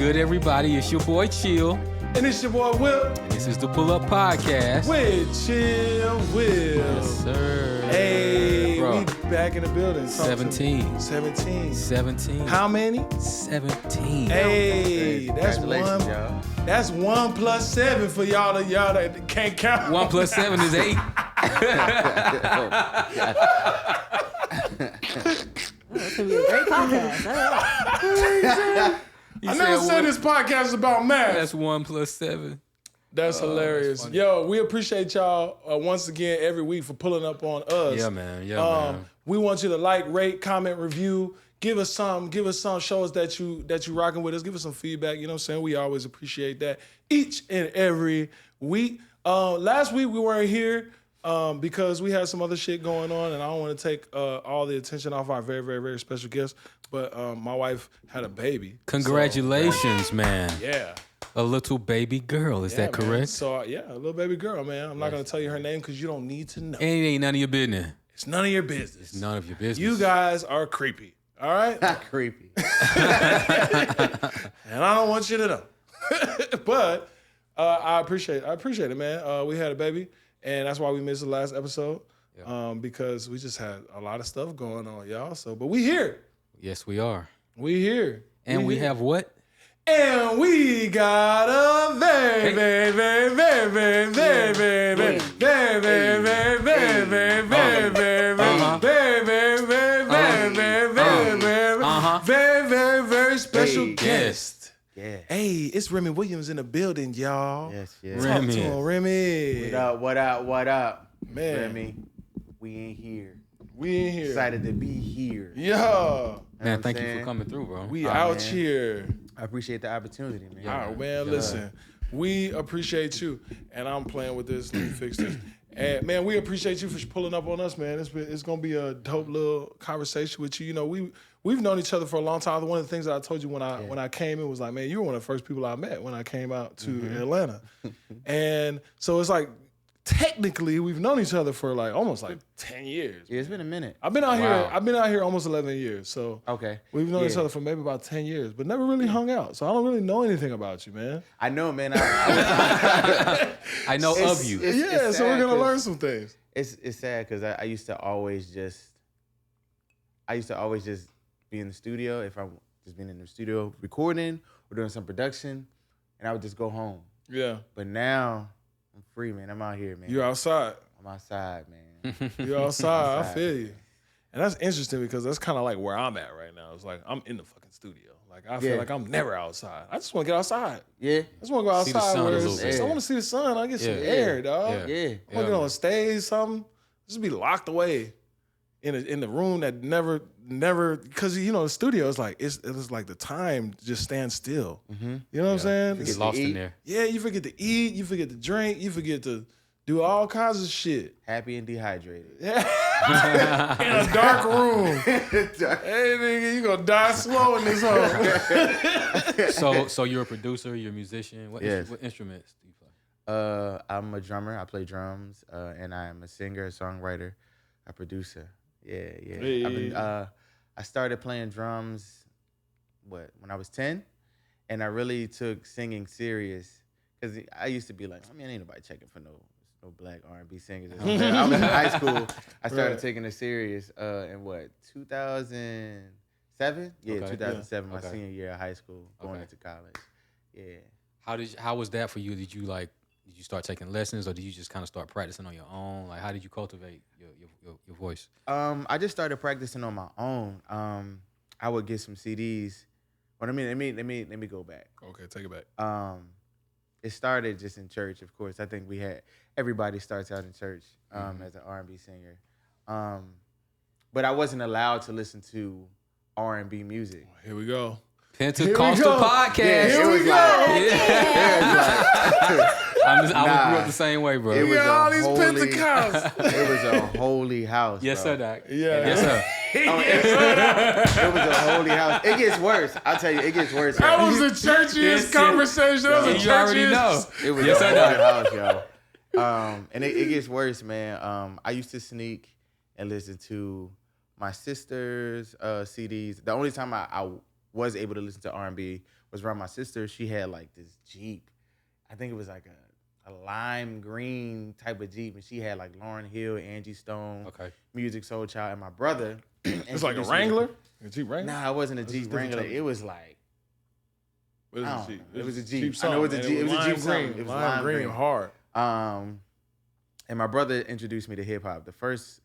good, everybody? It's your boy Chill. And it's your boy Will. And this is the Pull Up Podcast. With Chill Will. Yes, sir. Hey, bro. we back in the building. 17. 17. How many? 17. Hey, that's one. Y'all. That's 1 plus 7 for y'all that can't count. 1 plus 7 is 8. It's gonna be a great podcast. I never said this podcast is about math. That's 1 plus 7. That's hilarious. That's Yo, we appreciate y'all once again every week for pulling up on us. Yeah, man. Man. We want you to like, rate, comment, review. Give us some. Show us that you rocking with us. Give us some feedback. You know what I'm saying? We always appreciate that each and every week. Last week we weren't here because we had some other shit going on, and I don't want to take all the attention off our very, very, very special guest. But my wife had a baby. Congratulations, man. Yeah. A little baby girl. Is that correct? Man. So, yeah, a little baby girl, man. I'm not going to tell you her name because you don't need to know. And it ain't none of your business. It's none of your business. It's none of your business. You guys are creepy. All right? Creepy. And I don't want you to know. But I appreciate it, man. We had a baby, and that's why we missed the last episode. Yep. Because we just had a lot of stuff going on, y'all. But we here. Yes, we are. We here. And we have what? And we got a very, very, very, very, very, very, very, very, very, very, very, very, very, very, very, very, very, very, very special guest. Yeah. Hey, it's Remey Williams in the building, y'all. Yes. Talk to him, Remey. What up? Man. Remy, we ain't here. We ain't here. Excited to be here. Yeah. Man, thank you for coming through, bro. We out here. I appreciate the opportunity, man. All right, man, listen. We appreciate you. And I'm playing with this. Let me fix this. And, man, we appreciate you for pulling up on us, man. It's going to be a dope little conversation with you. You know, we've known each other for a long time. One of the things that I told you when I came in was like, man, you were one of the first people I met when I came out to Atlanta. And so it's like, technically, we've known each other for almost 10 years. Yeah, it's been a minute. I've been out here almost 11 years. So okay, we've known each other for maybe about 10 years, but never really hung out. So I don't really know anything about you, man. I know, man. I know of you. It's so we're gonna learn some things. It's sad because I used to always just be in the studio if I'm just being in the studio recording or doing some production, and I would just go home. Yeah. But now I'm free, man. I'm out here, man. You're outside. I'm outside, man. You're outside. I feel you. And that's interesting because that's kind of like where I'm at right now. It's like I'm in the fucking studio. Like I feel like I'm never outside. I just want to get outside. Yeah. I just want to go outside. I want to see the sun. I get some air, dog. Yeah. I want to get on stage, something. Just be locked away in the room that never. Because the studio is like it's like the time just stands still. Mm-hmm. You know what I'm saying? You get lost in there. Yeah, you forget to eat, you forget to drink, you forget to do all kinds of shit. Happy and dehydrated. Yeah. In a dark room. Hey, nigga, you gonna die slow in this hole. So you're a producer, you're a musician. What instruments do you play? I'm a drummer. I play drums, and I am a singer, a songwriter, a producer. Yeah. Hey. I started playing drums, when I was 10, and I really took singing serious because I used to be like, ain't nobody checking for no black R&B singers. I was in high school. I started taking it serious in 2007? Yeah, 2007, my senior year of high school, going into college. Yeah. How was that for you? Did you start taking lessons, or did you just kind of start practicing on your own? Like, how did you cultivate your voice? I just started practicing on my own. I would get some CDs. Let me go back. Okay, take it back. It started just in church, of course. I think everybody starts out in church as an R&B singer. But I wasn't allowed to listen to R&B music. Here we go. Pentecostal podcast. Here we go. I grew up the same way, bro. It was all these Pentecostals. It was a holy house. Yes, bro. sir, Doc. Yeah. Yes, sir. It was a holy house. It gets worse. I'll tell you, it gets worse. That was the churchiest conversation. That was the You already churchiest. know. It was a holy house, yo. And it gets worse, man. I used to sneak and listen to my sister's CDs. The only time I was able to listen to R&B was around my sister. She had like this Jeep. I think it was like a lime green type of Jeep, and she had like Lauryn Hill, Angie Stone, Music Soul Child, and my brother. It's like a Wrangler? A Jeep Wrangler? Nah, it wasn't a Jeep Wrangler. It was like, What is a Jeep? it was a Jeep. I know it was a Jeep. It was a Jeep green. It was lime green hard. And my brother introduced me to hip hop. The first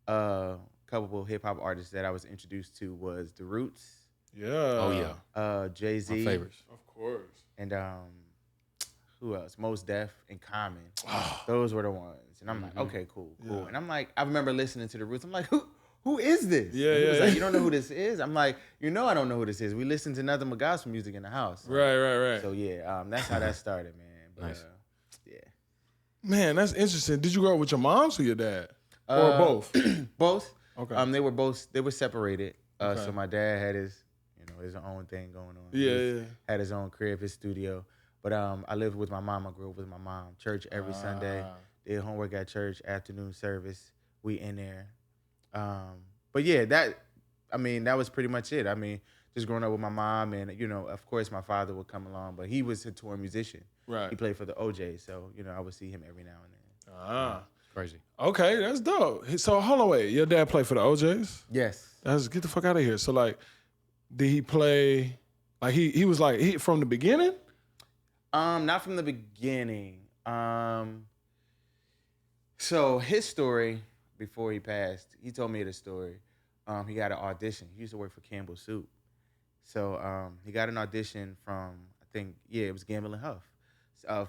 couple hip hop artists that I was introduced to was The Roots. Yeah. Oh yeah. Jay-Z. My favorites. Of course. And who else? Mos Def and Common. Those were the ones. And I'm like, okay, cool. Yeah. And I'm like, I remember listening to The Roots. I'm like, who is this? Yeah, he was yeah. like, you don't know who this is? I'm like, I don't know who this is. We listen to nothing but gospel music in the house. Right. So yeah, that's how that started, man. But, Nice. Yeah. Man, that's interesting. Did you grow up with your moms or your dad? Or both? Both. Okay. They were separated. Okay. So my dad had his own thing going on. Yeah. Had his own crib, his studio. But I lived with my mom. I grew up with my mom. Church every Sunday. Did homework at church, afternoon service. We in there. But yeah, that was pretty much it. I mean, just growing up with my mom, and of course my father would come along, but he was a touring musician. Right. He played for the OJ, so I would see him every now and then. Crazy. Okay, that's dope. So hold on, wait. Your dad played for the OJs? Yes. Get the fuck out of here. So like, did he play? Like he was like from the beginning? Not from the beginning. So his story before he passed, he told me the story. He got an audition. He used to work for Campbell Soup. So he got an audition from, I think, it was Gamble and Huff,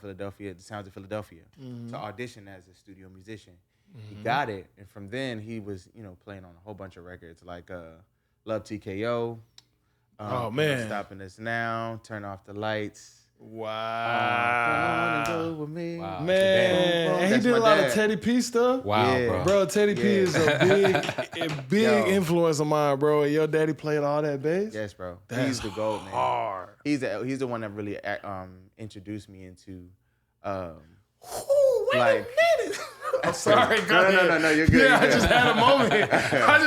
Philadelphia, the Sounds of Philadelphia, to audition as a studio musician. He got it, and from then he was, playing on a whole bunch of records like Love TKO. Oh man, Stopping Us Now, Turn Off the Lights. Wow. Go with me. Wow. Man, and he That's did a my lot dad. of Teddy P stuff. Wow, Yeah. Bro, Teddy P is a big Yo. influence of mine, bro. And your daddy played all that bass? Yes, bro. That's He's the GOAT, man. hard. He's the one that really introduced me into Wait like. a minute. I'm sorry. Go ahead. No, you're good. Yeah, I you're just good.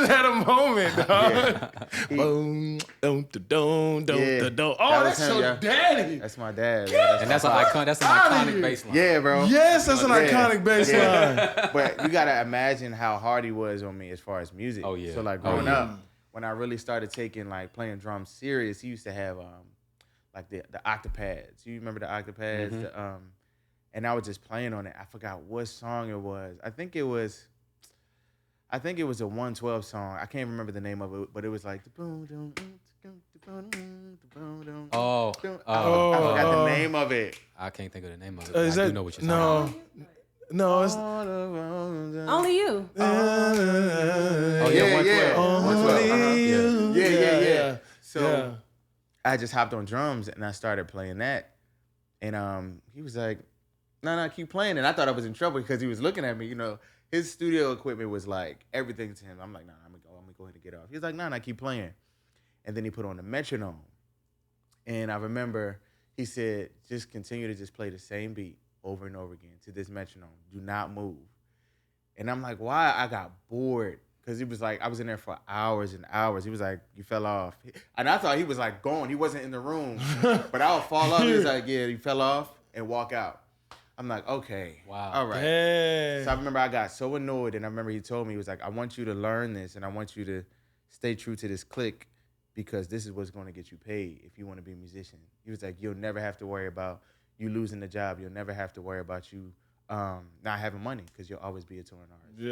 had a moment. Dog. He- Boom, dum, da, dum, dum, Yeah. da, dum. That Oh, was that's him, your yeah. daddy. That's my dad. And that's an outta iconic here. bass line. Yeah, bro. Yes, that's an Yeah. iconic bass line. But you gotta imagine how hard he was on me as far as music. Oh, yeah. So like Oh, growing yeah. up, when I really started taking like playing drums serious, he used to have like the octapads. You remember the octapads? Mm-hmm. And I was just playing on it. I forgot what song it was. I think it was a 112 song. I can't remember the name of it, but it was like Oh, I forgot the name of it. I can't think of the name of it. Is but I that do know what you're talking about. no? It's Only you. Oh, yeah, 112. 112. Only you. Yeah. So Yeah. I just hopped on drums and I started playing that. And he was like, no, keep playing. And I thought I was in trouble because he was looking at me. His studio equipment was like everything to him. I'm like, nah, I'm gonna go ahead and get off. He was like, nah, keep playing. And then he put on the metronome. And I remember he said, just continue to just play the same beat over and over again to this metronome. Do not move. And I'm like, why? I got bored. Because he was like, I was in there for hours and hours. He was like, you fell off. And I thought he was like gone. He wasn't in the room. But I would fall off. He was like, yeah, he fell off and walk out. I'm like, okay. Wow. All right. Hey. So I remember I got so annoyed. And I remember he told me, he was like, I want you to learn this. And I want you to stay true to this clique because this is what's going to get you paid if you want to be a musician. He was like, you'll never have to worry about you losing the job. You'll never have to worry about you not having money because you'll always be a touring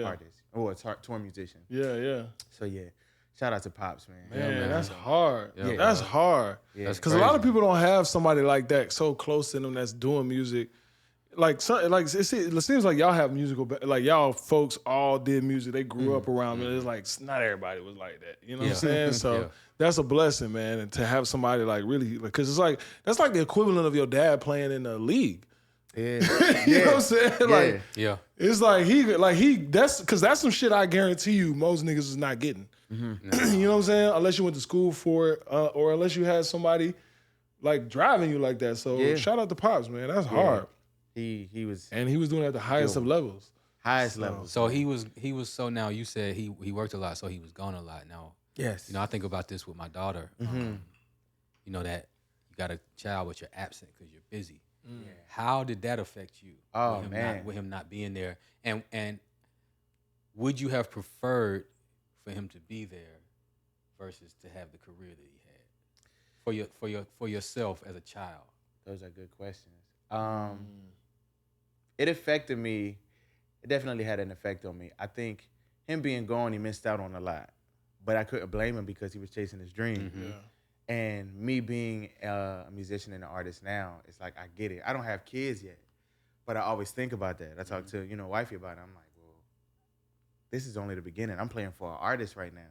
artist or a touring musician. Yeah. So yeah, shout out to Pops, man. Man, that's hard. Yeah, That's bro. hard. Yeah. That's Because a lot of people don't have somebody like that so close to them that's doing music. Like it seems like y'all have musical, like y'all folks all did music. They grew up around it. It's like not everybody was like that. You know what I'm saying? So that's a blessing, man. And to have somebody like really, because it's like that's like the equivalent of your dad playing in the league. Yeah. You know what I'm saying? Like Yeah. it's that's because that's some shit I guarantee you most niggas is not getting. You know what I'm saying? Unless you went to school for it, or unless you had somebody like driving you like that. So shout out to Pops, man. That's hard. He was And he was doing it at the highest of levels. highest level. So he was so now you said he worked a lot, so he was gone a lot. Now, Yes. I think about this with my daughter. You know that you got a child but you're absent because you're busy. Yeah. How did that affect you? Oh, with man. With him not being there, and would you have preferred for him to be there versus to have the career that he had for yourself as a child? Those are good questions. It affected me. It definitely had an effect on me. I think him being gone, he missed out on a lot. But I couldn't blame him because he was chasing his dream. Yeah. And me being a musician and an artist now, it's like, I get it. I don't have kids yet, but I always think about that. I talk to, wifey about it. I'm like, well, this is only the beginning. I'm playing for an artist right now.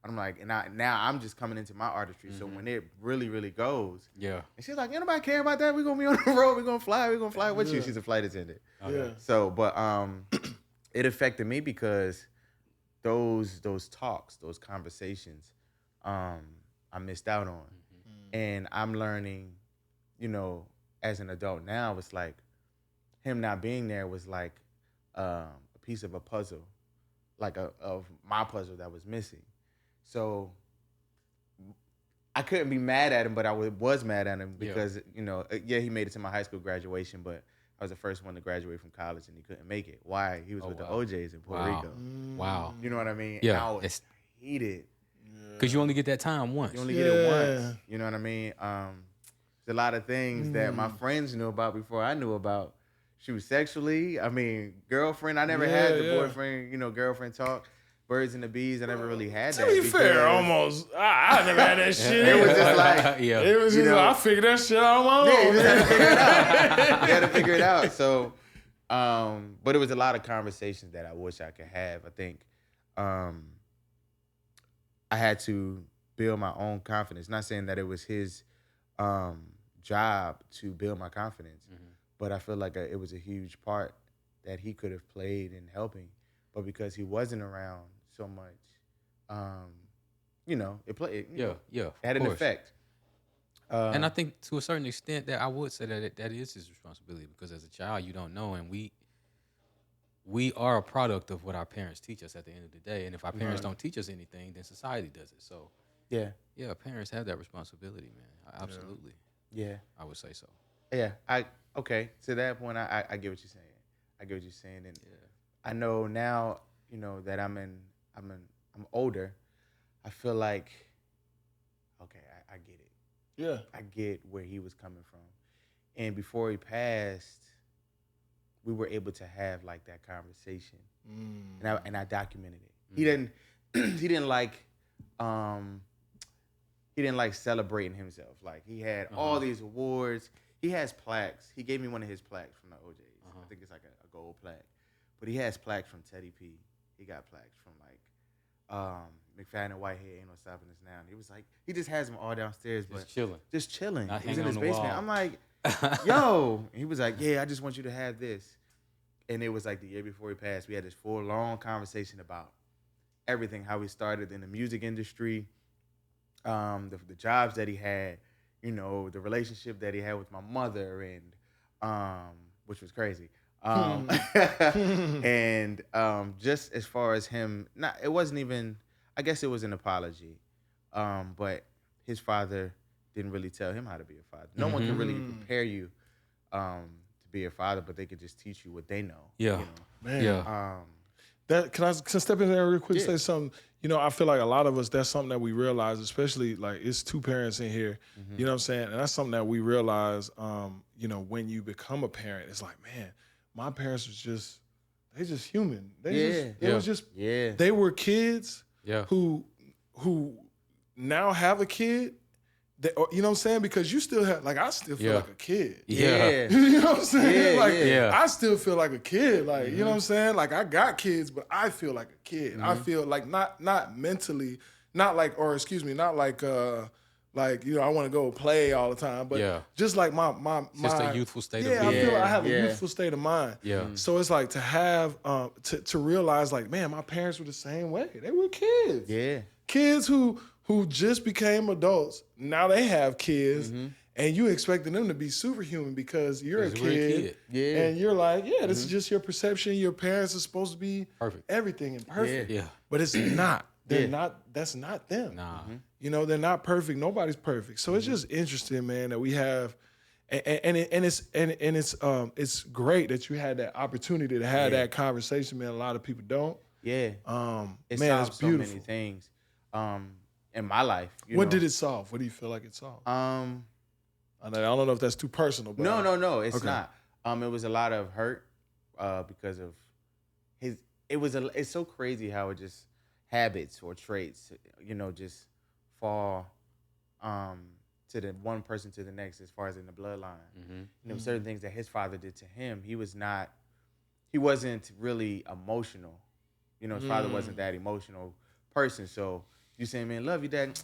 I'm like, and now I'm just coming into my artistry. So when it really, really goes, Yeah. and she's like, ain't nobody care about that. We're going to be on the road. We're going to fly with you. She's a flight attendant. Yeah. So, but it affected me because those talks, those conversations, I missed out on. And I'm learning, as an adult now, it's like him not being there was like a piece of a puzzle, like of my puzzle that was missing. So I couldn't be mad at him, but I was mad at him because, he made it to my high school graduation, but I was the first one to graduate from college and he couldn't make it. Why? He was with the OJs in Puerto Rico. Wow. You know what I mean? Yeah. And I was heated. Because you only get that time once. You only get it once. You know what I mean? There's a lot of things that my friends knew about before I knew about. Shoot, sexually, I mean, girlfriend. I never had the boyfriend, girlfriend talk. Birds and the bees. I never really had that. To be fair, almost. I never had that shit. It was just like, it was just I figured that shit out on my own. Yeah, you just had to figure it out. You had to figure it out. So, but it was a lot of conversations that I wish I could have. I think I had to build my own confidence. Not saying that it was his job to build my confidence, but I feel like it was a huge part that he could have played in helping. But because he wasn't around so much, it played. It had an effect. And I think to a certain extent that I would say that is his responsibility because as a child you don't know, and we are a product of what our parents teach us at the end of the day. And if our parents don't teach us anything, then society does it. So yeah, parents have that responsibility, man. Absolutely. Yeah, I would say so. Yeah, to that point, I get what you're saying. I get what you're saying, and I know now, that I'm older. I feel like, okay, I get it. Yeah, I get where he was coming from, and before he passed, we were able to have like that conversation, and I documented it. He didn't like celebrating himself. Like he had all these awards. He has plaques. He gave me one of his plaques from the OJs. I think it's like a gold plaque. But he has plaques from Teddy P. He got plaques from like McFadden Whitehead, Ain't No Stopping Us Now. And he was like, he just has them all downstairs, just chilling. Not he was in his basement. wall. I'm like, yo. And he was like, yeah, I just want you to have this. And it was like the year before he passed. We had this full long conversation about everything, how he started in the music industry, the jobs that he had, the relationship that he had with my mother, and which was crazy. And just as far as him, it wasn't even, I guess it was an apology, but his father didn't really tell him how to be a father. No one can really prepare you to be a father, but they could just teach you what they know. Yeah, man. Yeah. Can I step in there real quick and say something? I feel like a lot of us, that's something that we realize, especially like it's two parents in here, you know what I'm saying? And that's something that we realize, when you become a parent, it's like, man, my parents was they just human. They were kids who now have a kid. You know what I'm saying? Because you still have, like, I still feel like a kid. Yeah. You know what I'm saying? Yeah, I still feel like a kid. Like, you know what I'm saying? Like, I got kids, but I feel like a kid. I feel like not mentally, not like I want to go play all the time, but just like my just a youthful state of being. I feel like I have a youthful state of mind. Yeah. So it's like to have, to realize like, man, my parents were the same way. They were kids. Yeah. Kids who just became adults. Now they have kids, and you expecting them to be superhuman because you're a kid. Yeah. And you're like, this is just your perception. Your parents are supposed to be perfect, everything and perfect. Yeah. But it's not. that's not them. Nah. You know, they're not perfect. Nobody's perfect. So it's just interesting, man, that we have, and it's great that you had that opportunity to have that conversation, man. A lot of people don't. Yeah. Man, It it's solved so beautiful. many things in my life. What did it solve? What do you feel like it solved? I don't know if that's too personal. But No, it's not. It was a lot of hurt because of his. It's so crazy how it just habits or traits, you know, just fall to the one person to the next as far as in the bloodline. And there were certain things that his father did to him. He wasn't really emotional. You know, his father wasn't that emotional person. So you saying, man, love you, dad.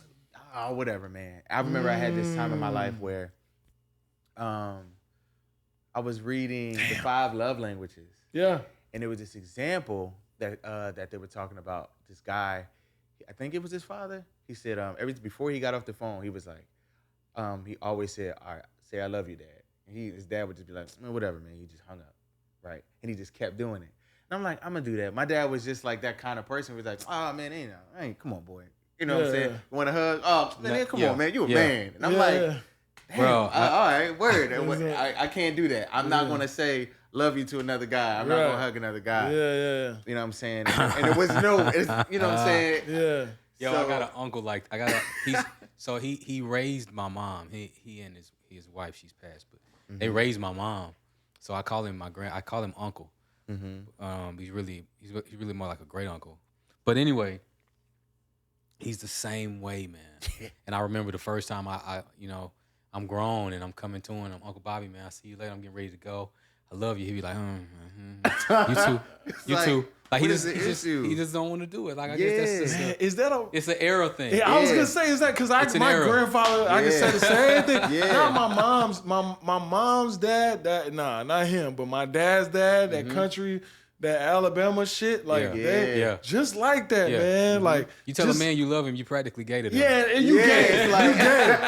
Oh, whatever, man. I remember I had this time in my life where I was reading the 5 love languages. Yeah. And there was this example that they were talking about. This guy, I think it was his father. He said before he got off the phone, he was like, he always said, all right, say I love you, Dad. And his dad would just be like, man, whatever, man. He just hung up, right? And he just kept doing it. And I'm like, I'm gonna do that. My dad was just like that kind of person. He was like, oh man, come on, boy. You know what I'm saying? You want a hug? Oh, man, come on, man. You a man. And I'm like, damn, bro, all right, word. I can't do that. I'm not gonna say love you to another guy. I'm not gonna hug another guy. Yeah. You know what I'm saying? And it was you know what I'm saying? Yeah. Yo, I got an uncle like he raised my mom. He and his wife, she's passed, but they raised my mom. So I call him uncle. He's really more like a great uncle. But anyway, he's the same way, man. And I remember the first time I'm grown and I'm coming to him. I'm Uncle Bobby, man. I see you later. I'm getting ready to go. I love you. He'd be like, you too. You too. Like he just don't want to do it. Like I guess that's just it's an era thing. Yeah, I was gonna say, is that because my grandfather? I can say the same thing. Not my mom's dad. Not him, but my dad's dad. That country, that Alabama shit. Like just like that, man. Like you tell a man you love him, you practically gay to them. Yeah, and you gay. You gay.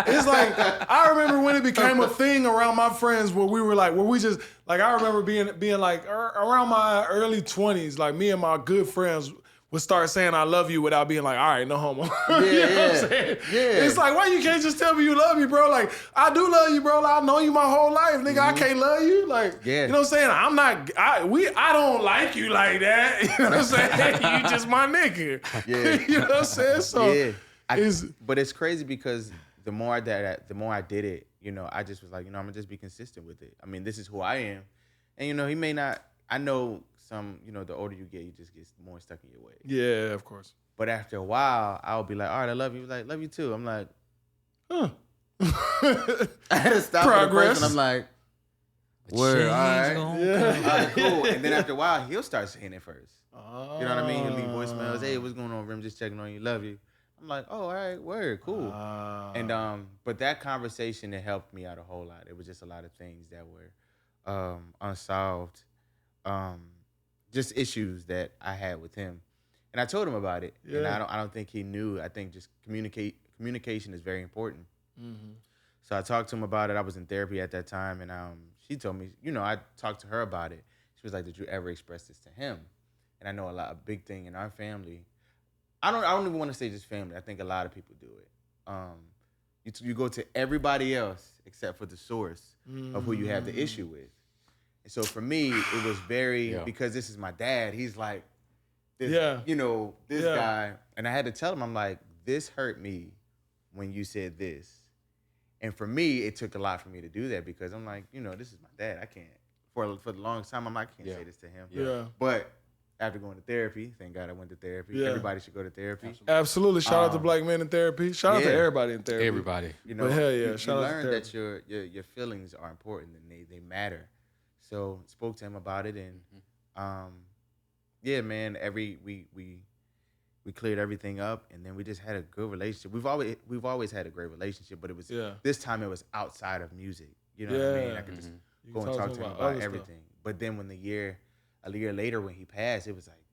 It's like I remember when it became a thing around my friends where we just like I remember being like around my early 20s, like me and my good friends would start saying I love you without being like, all right, no homo. You know what I'm saying? Yeah. It's like, why you can't just tell me you love me, bro? Like, I do love you, bro. Like, I know you my whole life, nigga. I can't love you. Like, you know what I'm saying? I don't like you like that. You know what I'm saying? You just my nigga. Yeah. You know what I'm saying? So but it's crazy because the more I did it, you know, I just was like, you know, I'm gonna just be consistent with it. I mean, this is who I am. And you know, he may not, I know some, you know, the older you get, you just get more stuck in your ways. Yeah, of course. But after a while, I'll be like, all right, I love you. He's like, love you too. I'm like, huh. I had to stop for the person. I'm like, word, all right. All right, cool. And then after a while, he'll start saying it first. You know what I mean? He'll leave voicemails. Hey, what's going on, Rim? Just checking on you. Love you. I'm like, oh, all right, word, cool. And but that conversation, it helped me out a whole lot. It was just a lot of things that were unsolved. Just issues that I had with him, and I told him about it. And I don't think he knew. I think just communication is very important. So I talked to him about it. I was in therapy at that time, and she told me, you know, I talked to her about it. She was like, "Did you ever express this to him?" And I know a big thing in our family. I don't even want to say just family. I think a lot of people do it. You go to everybody else except for the source of who you have the issue with. So for me, it was very, because this is my dad, he's like, this, you know, this guy. And I had to tell him, I'm like, this hurt me when you said this. And for me, it took a lot for me to do that because I'm like, you know, this is my dad. I can't, for the longest time, I'm like, I can't say this to him. But after going to therapy, thank God I went to therapy. Everybody should go to therapy. Absolutely. Shout out to Black men in therapy. Shout out to everybody in therapy. Everybody. You know, but hell yeah, you learn that your feelings are important and they matter. So spoke to him about it, and man, we cleared everything up, and then we just had a good relationship. We've always had a great relationship, but it was this time it was outside of music. You know what I mean? I could just go and talk to him about everything. Stuff. But then when a year later when he passed, it was like,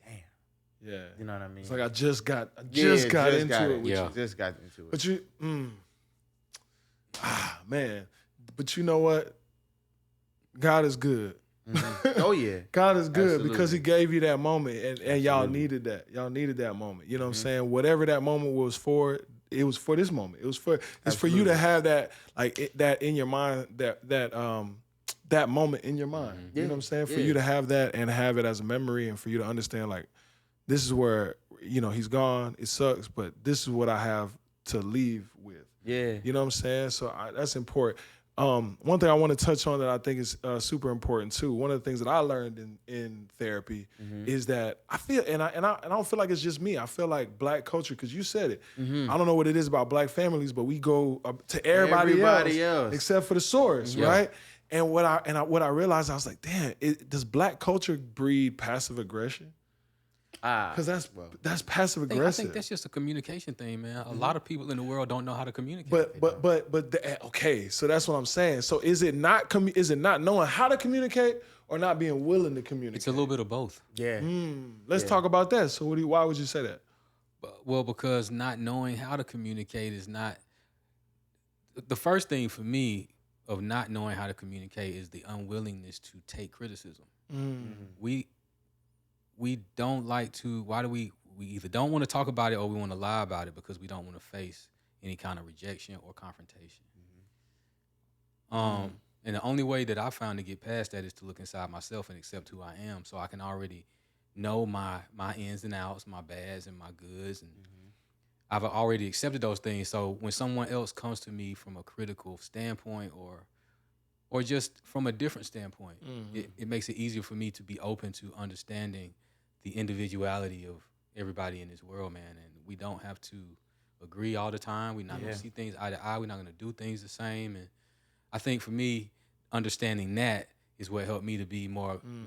damn. Yeah. You know what I mean? It's like I just got into it. Just got into it. But you, man. But you know what? God is good. Oh yeah, God is good Absolutely. because he gave you that moment and y'all needed that. Y'all needed that moment. You know what I'm saying? Whatever that moment was for, it was for this moment. It's for you to have that that in your mind, that moment in your mind. You know what I'm saying? For you to have that and have it as a memory and for you to understand like this is where, he's gone. It sucks, but this is what I have to leave with. Yeah. You know what I'm saying? So that's important. One thing I want to touch on that I think is super important too. One of the things that I learned in therapy is that I feel, and I don't feel like it's just me. I feel like black culture, because you said it. I don't know what it is about black families, but we go to everybody else except for the source, right? And what I realized, I was like, damn, does black culture breed passive aggression? Because that's passive aggressive. I think that's just a communication thing, man. A lot of people in the world don't know how to communicate. Okay, so that's what I'm saying. So is it not knowing how to communicate or not being willing to communicate? It's a little bit of both. Yeah. Let's talk about that. So why would you say that? Well, because not knowing how to communicate is not the first thing for me of not knowing how to communicate is the unwillingness to take criticism. We don't like to, we either don't want to talk about it or we want to lie about it because we don't want to face any kind of rejection or confrontation. And the only way that I found to get past that is to look inside myself and accept who I am, so I can already know my ins and outs, my bads and my goods. And I've already accepted those things. So when someone else comes to me from a critical standpoint or just from a different standpoint, it makes it easier for me to be open to understanding the individuality of everybody in this world, man. And we don't have to agree all the time. We're not going to see things eye to eye. We're not going to do things the same. And I think for me, understanding that is what helped me to be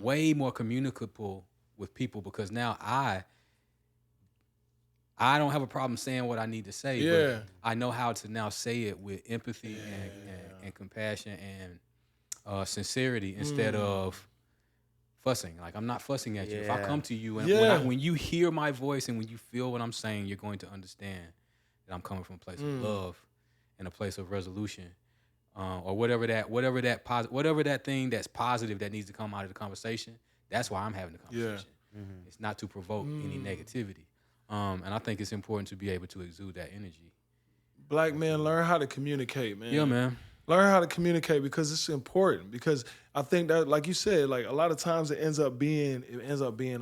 way more communicable with people, because now I don't have a problem saying what I need to say, but I know how to now say it with empathy and compassion and sincerity instead of fussing. Like, I'm not fussing at you. If I come to you and when you hear my voice and when you feel what I'm saying, you're going to understand that I'm coming from a place of love and a place of resolution, or whatever that thing that's positive that needs to come out of the conversation. That's why I'm having the conversation. It's not to provoke any negativity. And I think it's important to be able to exude that energy. Black men, learn how to communicate, man. Yeah, man. Learn how to communicate because it's important. Because I think that, like you said, like a lot of times it ends up being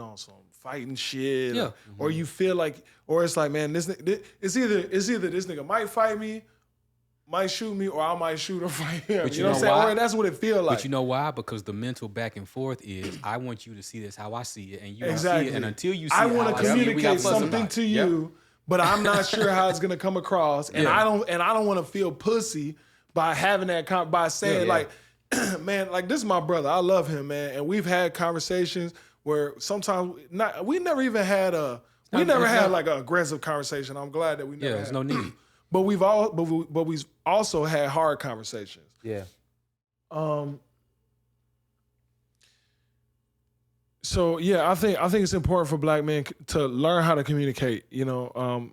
on some fighting shit. Yeah. Or you feel like, or it's like, man, it's either this nigga might fight me, might shoot me, or I might shoot or fight him. But you know what I'm saying? Or that's what it feels like. But you know why? Because the mental back and forth is, I want you to see this how I see it, and you exactly. see it, and until you see I it want to communicate something to you, but I'm not sure how it's gonna come across, and I don't want to feel pussy by having that by saying like, man, like this is my brother. I love him, man, and we've had conversations where sometimes we never had like an aggressive conversation. I'm glad that we never. Yeah, there's no need. But we've also had hard conversations. Yeah. So yeah, I think it's important for black men to learn how to communicate. You know,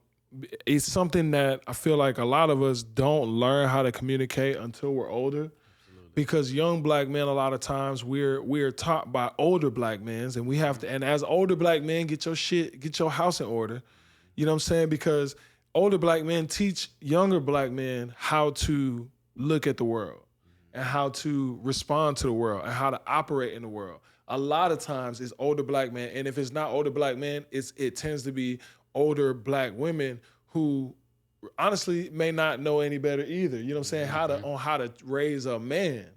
it's something that I feel like a lot of us don't learn how to communicate until we're older. Absolutely. Because young black men, a lot of times we're taught by older black men, and we have to. And as older black men, get your house in order. You know what I'm saying? Because older black men teach younger black men how to look at the world and how to respond to the world and how to operate in the world. A lot of times it's older black men, and if it's not older black men, it tends to be older black women who honestly may not know any better either. You know what I'm saying? How to raise a man.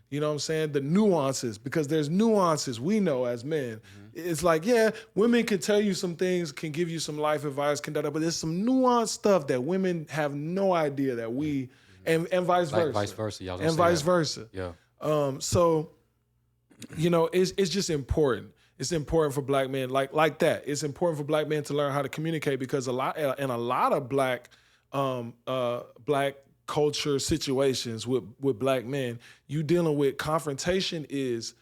You know what I'm saying? The nuances, because there's nuances we know as men. It's like, yeah, women can tell you some things, can give you some life advice, but there's some nuanced stuff that women have no idea that we, and vice versa. Vice versa. Y'all and vice versa. Yeah. So, you know, it's just important. It's important for black men like that. It's important for black men to learn how to communicate, because a lot of black culture situations with black men, you dealing with confrontation leads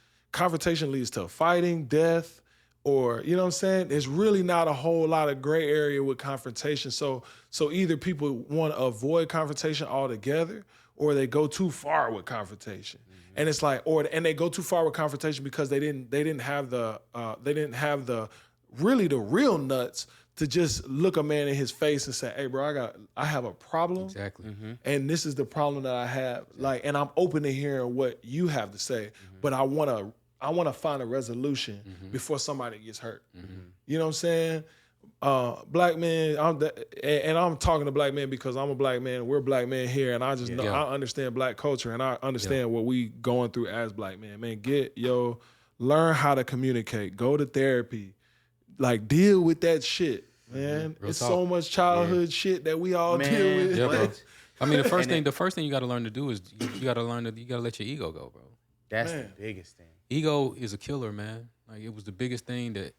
to fighting, death, or, you know what I'm saying? There's really not a whole lot of gray area with confrontation. So either people want to avoid confrontation altogether, or they go too far with confrontation. And it's like, and they go too far with confrontation because they didn't have the real nuts to just look a man in his face and say, hey bro, I have a problem. Exactly. And this is the problem that I have. Like, and I'm open to hearing what you have to say, but I wanna find a resolution before somebody gets hurt. You know what I'm saying? Black men, I'm talking to black men because I'm a black man. We're black men here, and I just know I understand black culture, and I understand what we going through as black men. Man, learn how to communicate. Go to therapy. Like, deal with that shit, man. Real it's talk. so much childhood shit that we all deal with. Yeah, bro. I mean, the first thing you got to learn to do is you got to let your ego go, bro. That's the biggest thing. Ego is a killer, man. Like, it was the biggest thing that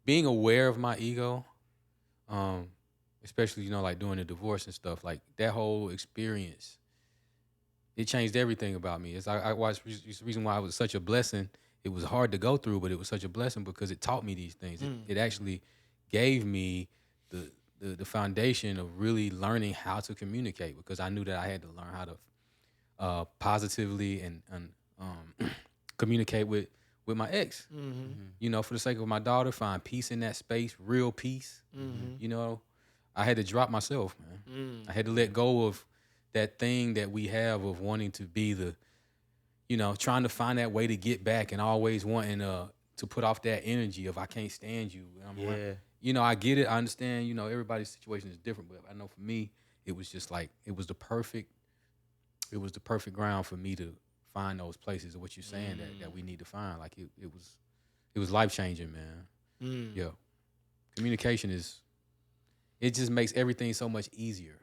being aware of my ego, especially, you know, like doing the divorce and stuff, like that whole experience, it changed everything about me. It's the reason why it was such a blessing. It was hard to go through, but it was such a blessing because it taught me these things. It actually gave me the foundation of really learning how to communicate, because I knew that I had to learn how to positively and communicate with my ex. You know, for the sake of my daughter, find peace in that space, real peace. You know, I had to drop myself, man. I had to let go of that thing that we have of wanting to be trying to find that way to get back and always wanting to put off that energy of I can't stand you. You know, I get it. I understand, you know, everybody's situation is different, but I know for me, it was just like, it was the perfect ground for me to find those places of what you're saying that we need to find. Like it was life-changing, man. Yeah. Communication it just makes everything so much easier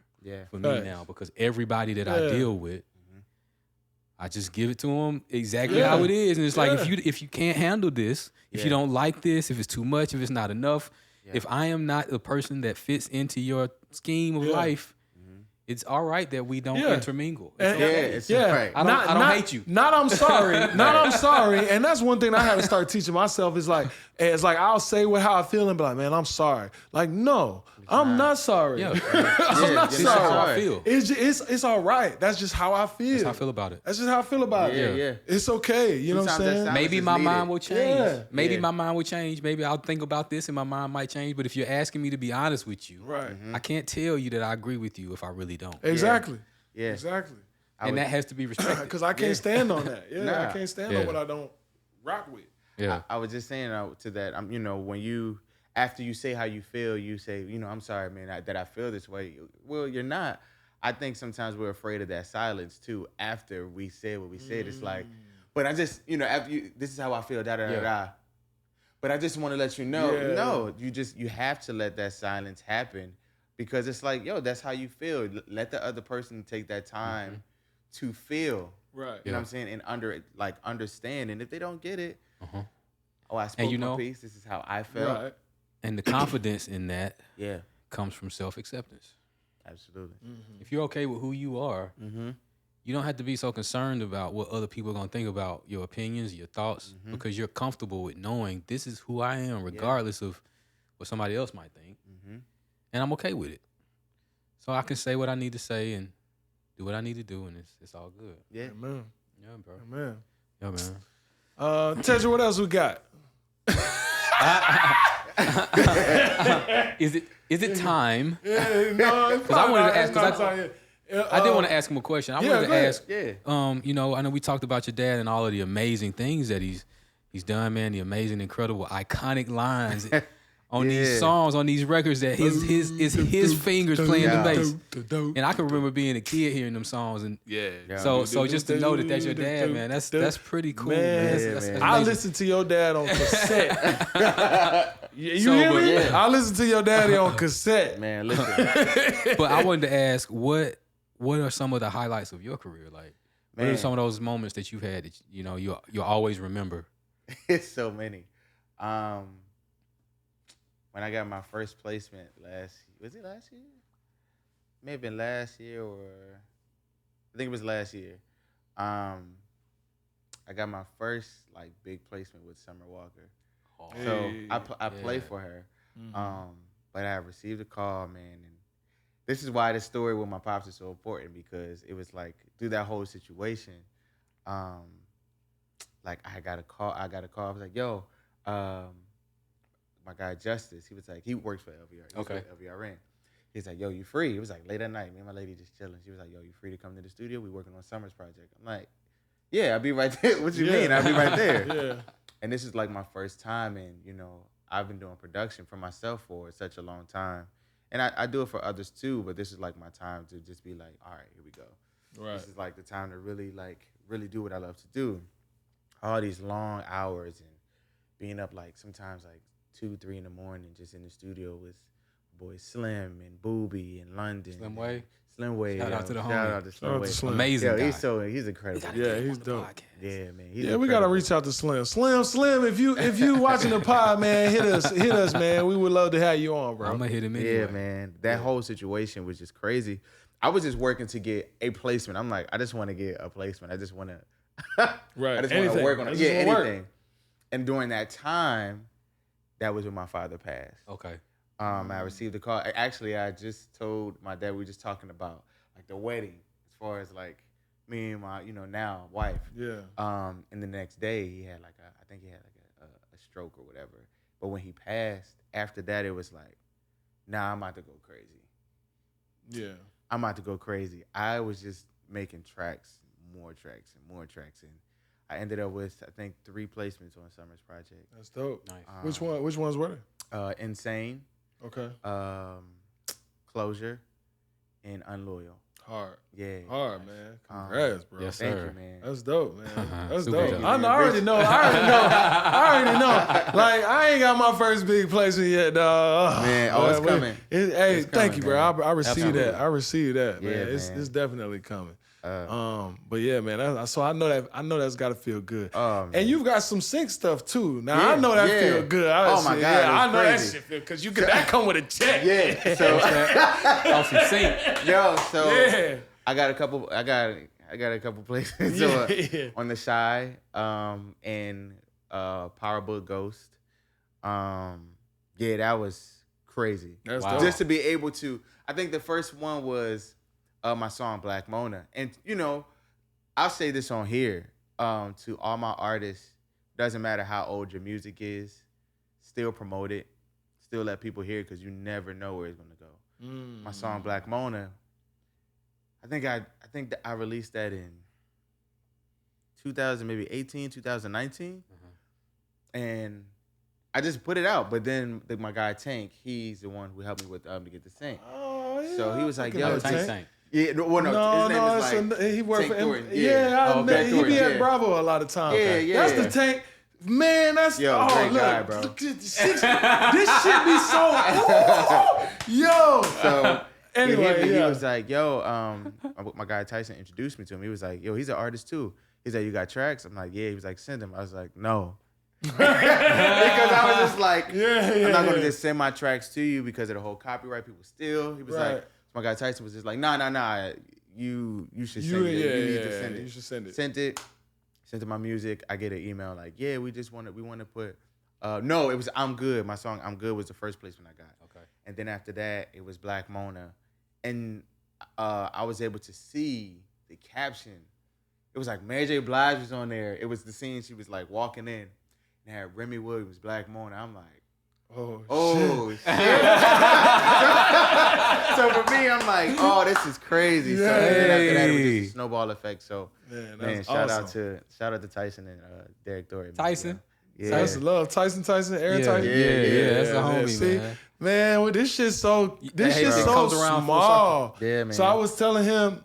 for me now, because everybody that I deal with, I just give it to them exactly how it is. And it's like, if you can't handle this, if you don't like this, if it's too much, if it's not enough, if I am not the person that fits into your scheme of life, it's all right that we don't intermingle. It's right. I don't hate you. Not I'm sorry. I'm sorry. And that's one thing I had to start teaching myself is like, I'll say how I feel and be like, man, I'm sorry. Like, no, I'm not sorry. Yeah. I'm not This is sorry. how I feel. It's all right. That's just how I feel. That's how I feel about it. That's just how I feel about it. Yeah. It's okay. You know what I'm saying? Maybe my mind will change. Yeah. Maybe my mind will change. Maybe I'll think about this and my mind might change. But if you're asking me to be honest with you, I can't tell you that I agree with you if I really don't. Exactly. Yeah. Exactly. And that has to be respected. Because I can't stand on that. I can't stand on what I don't rock with. Yeah. I was just saying to that, you know, when after you say how you feel, you say, you know, I'm sorry, man, that I feel this way. Well, you're not. I think sometimes we're afraid of that silence too. After we said what we said, it's like, but I just, you know, this is how I feel, da da da da. But I just want to let you know, no, you have to let that silence happen, because it's like, yo, that's how you feel. Let the other person take that time to feel. Right. You know what I'm saying? And understand. And if they don't get it, I spoke my piece. This is how I felt. Right. And the confidence in that Yeah. comes from self-acceptance. Absolutely. If you're okay with who you are, you don't have to be so concerned about what other people are going to think about your opinions, your thoughts, because you're comfortable with knowing this is who I am, regardless of what somebody else might think. And I'm okay with it. So I can say what I need to say and do what I need to do, and it's all good. Yeah. Man. Yeah, bro. Man. Yeah, man. Tedra, what else we got? Is it time? No, Because I wanted to ask. I did want to ask him a question. I wanted to ask. You know, I know we talked about your dad and all of the amazing things that he's done, man. The amazing, incredible, iconic lines on these songs, on these records that his fingers playing the bass. And I can remember being a kid hearing them songs, and so just to know that that's your dad, man. That's pretty cool, man. That's I listened to your dad on cassette. You hear me? I listened to your daddy on cassette. Man, listen. But I wanted to ask, what are some of the highlights of your career? Like, what are some of those moments that you've had that you'll always remember? It's so many. When I got my first placement was it last year? May have been last year, or I think it was last year. I got my first big placement with Summer Walker. So I play for her. But I received a call, man, and this is why the story with my pops is so important, because it was like through that whole situation, like I got a call. I was like, yo, my guy Justice, he was like, he works for LVR. Okay. LVRN. He's like, yo, you free? It was like late at night. Me and my lady just chilling. She was like, yo, you free to come to the studio? We working on Summer's project. I'm like, yeah, I'll be right there. What you mean? I'll be right there. Yeah. And this is like my first time, and you know, I've been doing production for myself for such a long time. And I do it for others too, but this is like my time to just be like, all right, here we go. Right. This is like the time to really do what I love to do. All these long hours and being up like sometimes like 2, 3 in the morning, just in the studio with boy Slim and Booby in London. Slim Way. Slim Way. Shout out to the homie. Shout out to Slim Way. Amazing Yo, guy. he's incredible. Yeah, he's dope. Yeah, man. Yeah, we gotta reach out to Slim. Slim, if you watching the pod, man, hit us, man. We would love to have you on, bro. I'm gonna hit him anyway. Yeah, man. That whole situation was just crazy. I was just working to get a placement. I'm like, I just want to get a placement. I just want to, Right. I just want to work on it. Yeah, anything. Work. And during that time, that was when my father passed. Okay. I received a call. Actually, I just told my dad, we were just talking about like the wedding, as far as like me and my, now wife. Yeah. And the next day he had I think he had a stroke or whatever. But when he passed, after that it was like, nah, I'm about to go crazy. Yeah. I'm about to go crazy. I was just making tracks, more tracks, and I ended up with, I think, 3 placements on Summer's project. That's dope. Nice. Which ones were they? Insane. Okay. Closure, and Unloyal. Hard. Yeah. Hard, man. Congrats, bro. Yes, Thank sir. you, man. That's dope, man. That's Super dope. dope. I already know. Like, I ain't got my first big placement yet, dog. Man, it's coming. Hey, It's thank coming, you, bro. man. I received Absolutely. that. I received that, man. Yeah, It's man. definitely coming. But yeah, man. So I know that's got to feel good. Oh, man. And you've got some sync stuff too. Now I Yeah, know that yeah. feel good. Oh, my God, I it's know crazy. that shit feel because that come with a check. Yeah. So Oh, some sync. yo, so Yeah. I got a couple places Yeah. on the Shy, and Power Book Ghost. Yeah, that was crazy. That's Wow. dope. Just to be able to, I think the first one was my song Black Mona. And I'll say this on here, to all my artists, doesn't matter how old your music is, still promote it, still let people hear it, because you never know where it's gonna go. My song Black Mona, I think that I released that in 2018, 2019. And I just put it out. But then my guy Tank, he's the one who helped me with to get the sync. Oh, yeah. So he was like, yo, Tank, Tank. Yeah, his name is like he worked for Tank him. Thornton, Yeah, okay, he be Thornton, at yeah. Bravo a lot of times. Yeah, yeah. That's the Tank. Man, that's Yo, great look, guy, bro. This shit be so yo. So Anyway, he yeah. was like, yo, my guy Tyson introduced me to him. He was like, yo, he's an artist too. He's like, you got tracks? I'm like, yeah. He was like, send them. I was like, no. Because I was just like, I'm not gonna just send my tracks to you because of the whole copyright people steal. He was Right. like, my guy Tyson was just like, nah. You should send it. You need to send it. You should send it. Sent it my music. I get an email like, yeah, we want to put. No, it was I'm Good. My song I'm Good was the first placement I got. Okay. And then after that, it was Black Mona, and I was able to see the caption. It was like Mary J. Blige was on there. It was the scene she was like walking in, and had Remey Williams, Black Mona. I'm like, oh shit. So for me, I'm like, oh, this is crazy. So then after that, it was just a snowball effect. So man, shout out to Tyson and Derek Dory. Tyson? Yeah. Tyson love Tyson, Aaron Yeah, Tyson. yeah, that's the homie, See, man. well, this shit's so It so comes around full small. Yeah, man. So I was telling him,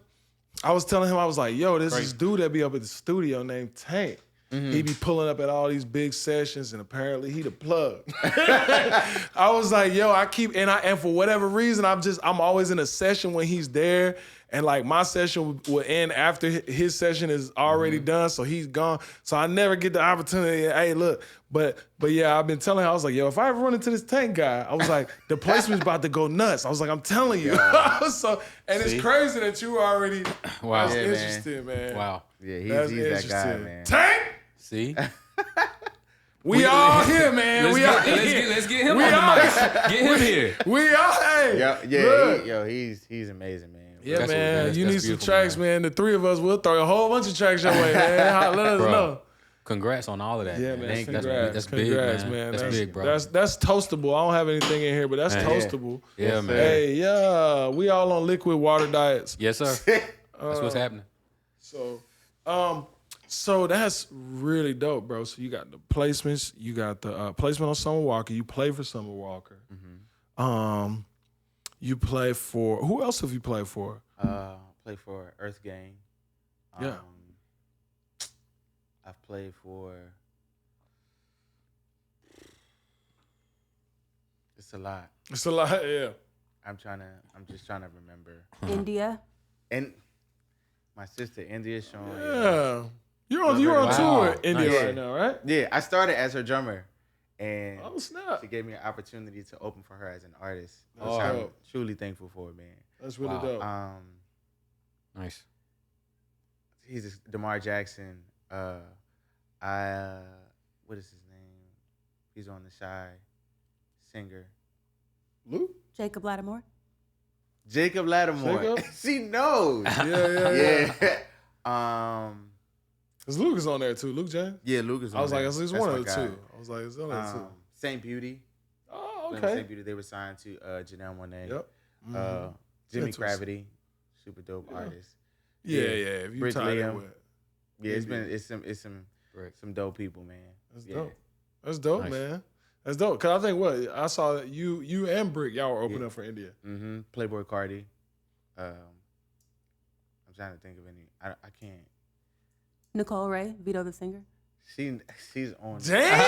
I was like, yo, this is dude that be up at the studio named Tank. He be pulling up at all these big sessions, and apparently he the plug. I was like, yo, and for whatever reason, I'm always in a session when he's there, and like my session will end after his session is already done, so he's gone. So I never get the opportunity. Hey, look, but yeah, I've been telling him, I was like, yo, if I ever run into this Tank guy, I was like, the placement's about to go nuts. I was like, I'm telling you. It's crazy that you already. Wow. That's Yeah, interesting, man. Wow. Yeah, That's he's that guy, interesting. man. See? Tank. We all here, man. Let's get him on the mic. Get him here. We all, hey. He's amazing, man. Yeah, man. You need some tracks, man. The three of us will throw a whole bunch of tracks your way, man. Let us know. Congrats on all of that. Yeah, man. That's big, man. That's big, bro. That's toastable. I don't have anything in here, but that's toastable. Yeah, man. Hey, yeah. We all on liquid water diets. Yes, sir. That's what's happening. So that's really dope, bro. So you got the placements. You got the placement on Summer Walker. You play for Summer Walker. Mm-hmm. You play for, who else have you played for? Play for Earth Gang. Yeah. I've played for, it's a lot. It's a lot, yeah. I'm just trying to remember. India. And my sister India showing. Yeah. You're on tour with India right now, right? Yeah, I started as her drummer. And snap. she gave me an opportunity to open for her as an artist. That's I'm dope. truly thankful for it, man. That's really dope. Nice. He's DeMar Jackson. What is his name? He's on the Shy singer. Luke? Jacob Lattimore. Jacob Lattimore. Jacob? She knows. Yeah. Cause Luke is on there too. Luke James? Yeah, Luke is on I was there. like, it's That's one my of the guy. two. I was like, it's one of the two. Saint Beauty. Oh, Saint okay. Beauty. They were signed to Janelle Monáe. Yep. Mm-hmm. Jimmy Gravity, super dope artist. Yeah. If you Brick tie Liam. in with. Yeah, it's some dope people, man. That's dope. That's dope, nice. Man. That's dope. Cause I think I saw that you and Brick, y'all were opening up for India. Mm-hmm. Playboy Cardi. I'm trying to think of any. I can't. Nicole Ray, Vito the singer. She's on. Damn!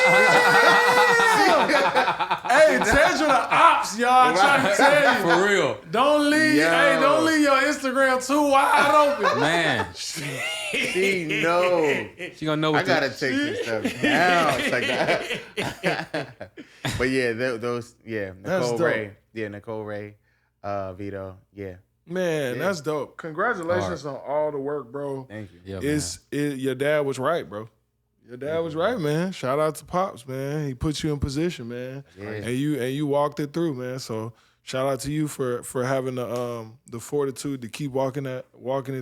Hey, Tedra the ops, y'all. I'm trying to tell you. For real. Don't leave. Yo. Hey, don't leave your Instagram too wide open. Man. She knows. She gonna know what I gotta take some stuff down. It's like that. But yeah, those Nicole Ray. Yeah, Nicole Ray, Vito. Yeah. Man, that's dope. Congratulations on all the work, bro. Thank you. Yeah, your dad was right, bro. Your dad was right, man. Shout out to Pops, man. He put you in position, man. Yeah. And you walked it through, man. So shout out to you for having the fortitude to keep walking it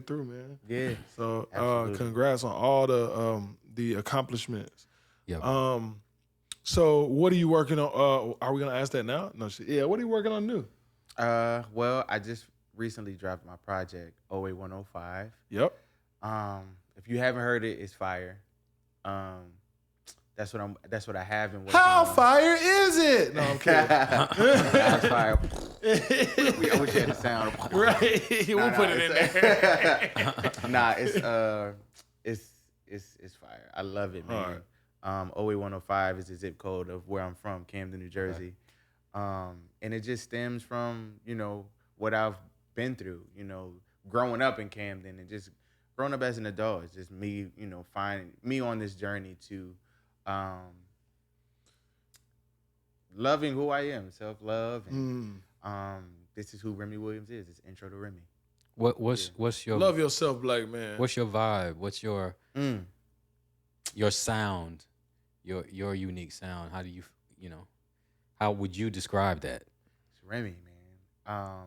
through, man. Yeah. So congrats on all the accomplishments. Yeah. So what are you working on? Are we gonna ask that now? No shit. Yeah, what are you working on new? Well, I just recently dropped my project, 08105. Yep. If you haven't heard it, it's fire. That's what I have been working How on. fire is it? No, I'm kidding. That's fire. I wish you had the sound. Right. We'll put it in there. Nah, it's fire. I love it, man. Right. 08105 is the zip code of where I'm from, Camden, New Jersey. And it just stems from, what I've been through, growing up in Camden and just growing up as an adult. It's just me, finding me on this journey to loving who I am, self-love. And this is who Remey Williams is. It's intro to Remey. What's your love yourself, black man? What's your vibe? What's your sound? Your unique sound. How do you how would you describe that? It's Remey, man.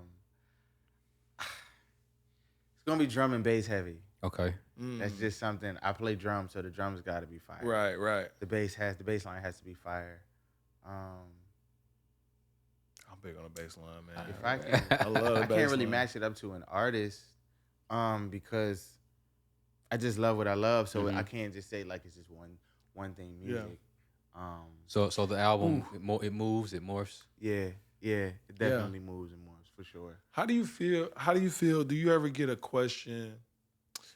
It's gonna be drum and bass heavy. Okay. That's just something. I play drums, so the drums got to be fire. Right. The bass line has to be fire. I'm big on the bass line, man. If I I love the I bass can't really line. match it up to an artist, because I just love what I love. So I can't just say like it's just one thing music. So the album it moves, it morphs. Yeah, it definitely moves and morphs for sure. How do you feel? Do you ever get a question?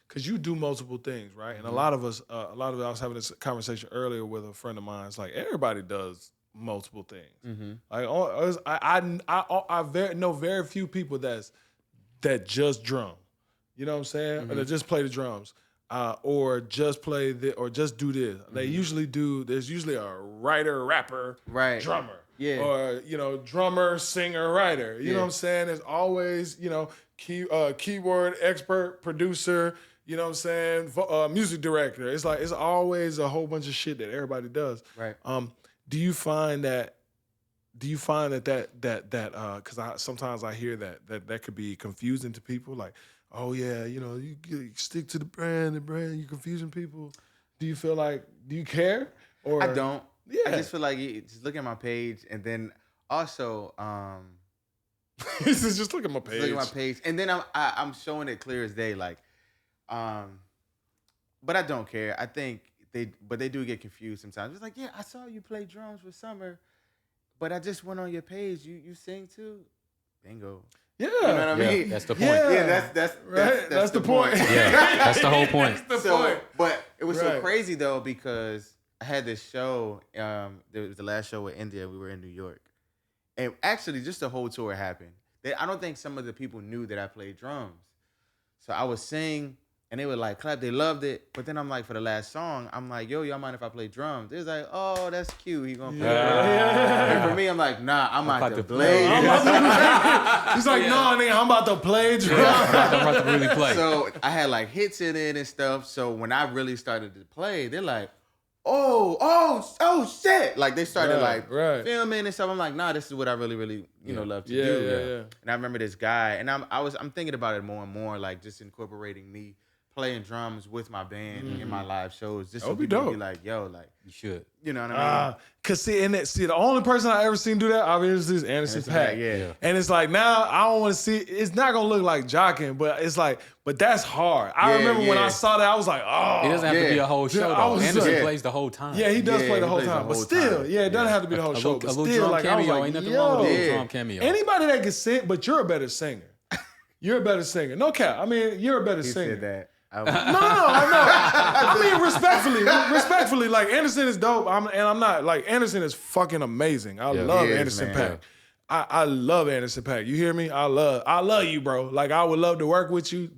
Because you do multiple things, right? And a lot of us, I was having this conversation earlier with a friend of mine. It's like everybody does multiple things. Like I know very few people that just drum. You know what I'm saying? Or that just play the drums. Or just play or just do this. They usually do. There's usually a writer, rapper, drummer. Yeah. Or drummer, singer, writer. You know what I'm saying? There's always keyboard expert, producer. You know what I'm saying? Music director. It's like it's always a whole bunch of shit that everybody does. Right. Do you find that? Because sometimes I hear that could be confusing to people. Like, oh yeah, you stick to the brand, you're confusing people. Do you feel like? Do you care? Or I don't. Yeah. I just feel like just look at my page, and then also just look at my page. look at my page, and then I'm showing it clear as day. Like, but I don't care. I think they do get confused sometimes. It's like, yeah, I saw you play drums for Summer, but I just went on your page. You sing too? Bingo. Yeah. You know what I mean? That's the point. Yeah. That's the point. Yeah, that's the whole point. That's the point. But it was so Right. crazy though, because I had this show. There was the last show with India. We were in New York, and actually, just the whole tour happened. I don't think some of the people knew that I played drums. So I would sing, and they would like clap. They loved it. But then I'm like, for the last song, I'm like, yo, y'all mind if I play drums? They was like, oh, that's cute. He gonna play drums. And for me, I'm like, nah, I'm about to play. He's like, no, nigga, I'm about to play drums. I'm about to really play. So I had like hits in it and stuff. So when I really started to play, they're like, oh shit. Like they started Right. filming and stuff. I'm like, nah, this is what I really, love to do. Yeah. And I remember this guy, and I'm thinking about it more and more, like just incorporating me playing drums with my band in my live shows. Just so That'd be people dope. be like, yo, like, You should. you know what I mean? Cause see, the only person I ever seen do that, obviously, is Anderson .Paak. Yeah. And it's like now I don't want to see. It's not gonna look like jocking, but it's like, but that's hard. I remember when I saw that, I was like, oh. It doesn't have to be a whole show, I though. was Anderson like- plays the whole time. Yeah, he does Yeah, play the he whole plays the time, but whole still, time. it doesn't Yeah. have to be the whole show. But a little still, drum like I was cameo. like, Ain't nothing wrong with a little drum cameo. Anybody that can sing, but you're a better singer. You're a better singer. No cap. I mean, you're a better He singer. said that. No, I mean, respectfully, like Anderson is dope. I'm not like Anderson is fucking amazing. I love He is, Anderson man. .Paak. I love Anderson .Paak. You hear me? I love you, bro. Like I would love to work with you.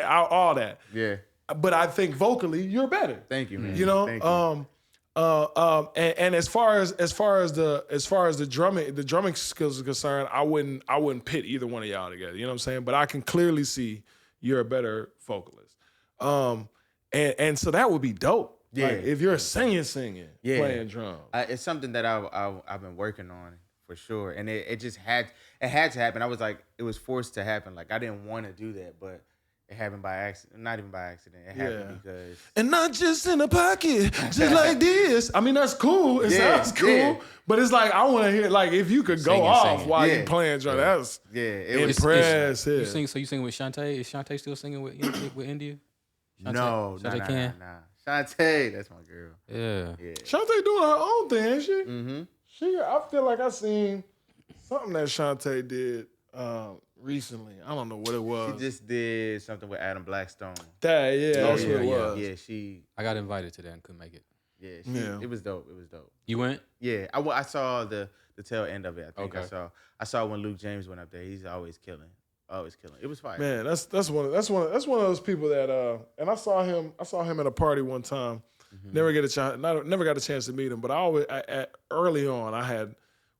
All that. Yeah. But I think vocally, you're better. Thank you, man. You know, Thank you. and as far as the drumming skills are concerned, I wouldn't pit either one of y'all together. You know what I'm saying? But I can clearly see you're a better vocalist. And so that would be dope. Yeah. Like, if you're singing, playing drums. It's something that I've been working on for sure, and it just had to happen. I was like, it was forced to happen. Like I didn't want to do that, but it happened by accident. Not even by accident. It happened because. And not just in a pocket, just like this. I mean, that's cool. It sounds cool. Yeah. But it's like, I want to hear, like, if you could go Singing, off singing. while Yeah. you playing drums, that's It was. impressive. You sing, so you sing with Shantae? Is Shantae still singing with India? Shantae? No, Shantae nah. can? Shantae, that's my girl. Yeah. Yeah. Shantae doing her own thing, ain't she? Mm-hmm. I feel like I seen something that Shantae did recently. I don't know what it was. She just did something with Adam Blackstone. That's what it yeah. was. Yeah, she. I got invited to that and couldn't make it. Yeah. It was dope. You went? Yeah, I saw the tail end of it. I think Okay. I saw when Luke James went up there. He's always killing. It was fire. Man, that's one of those people that and I saw him at a party one time. Never got a chance to meet him, but early on I had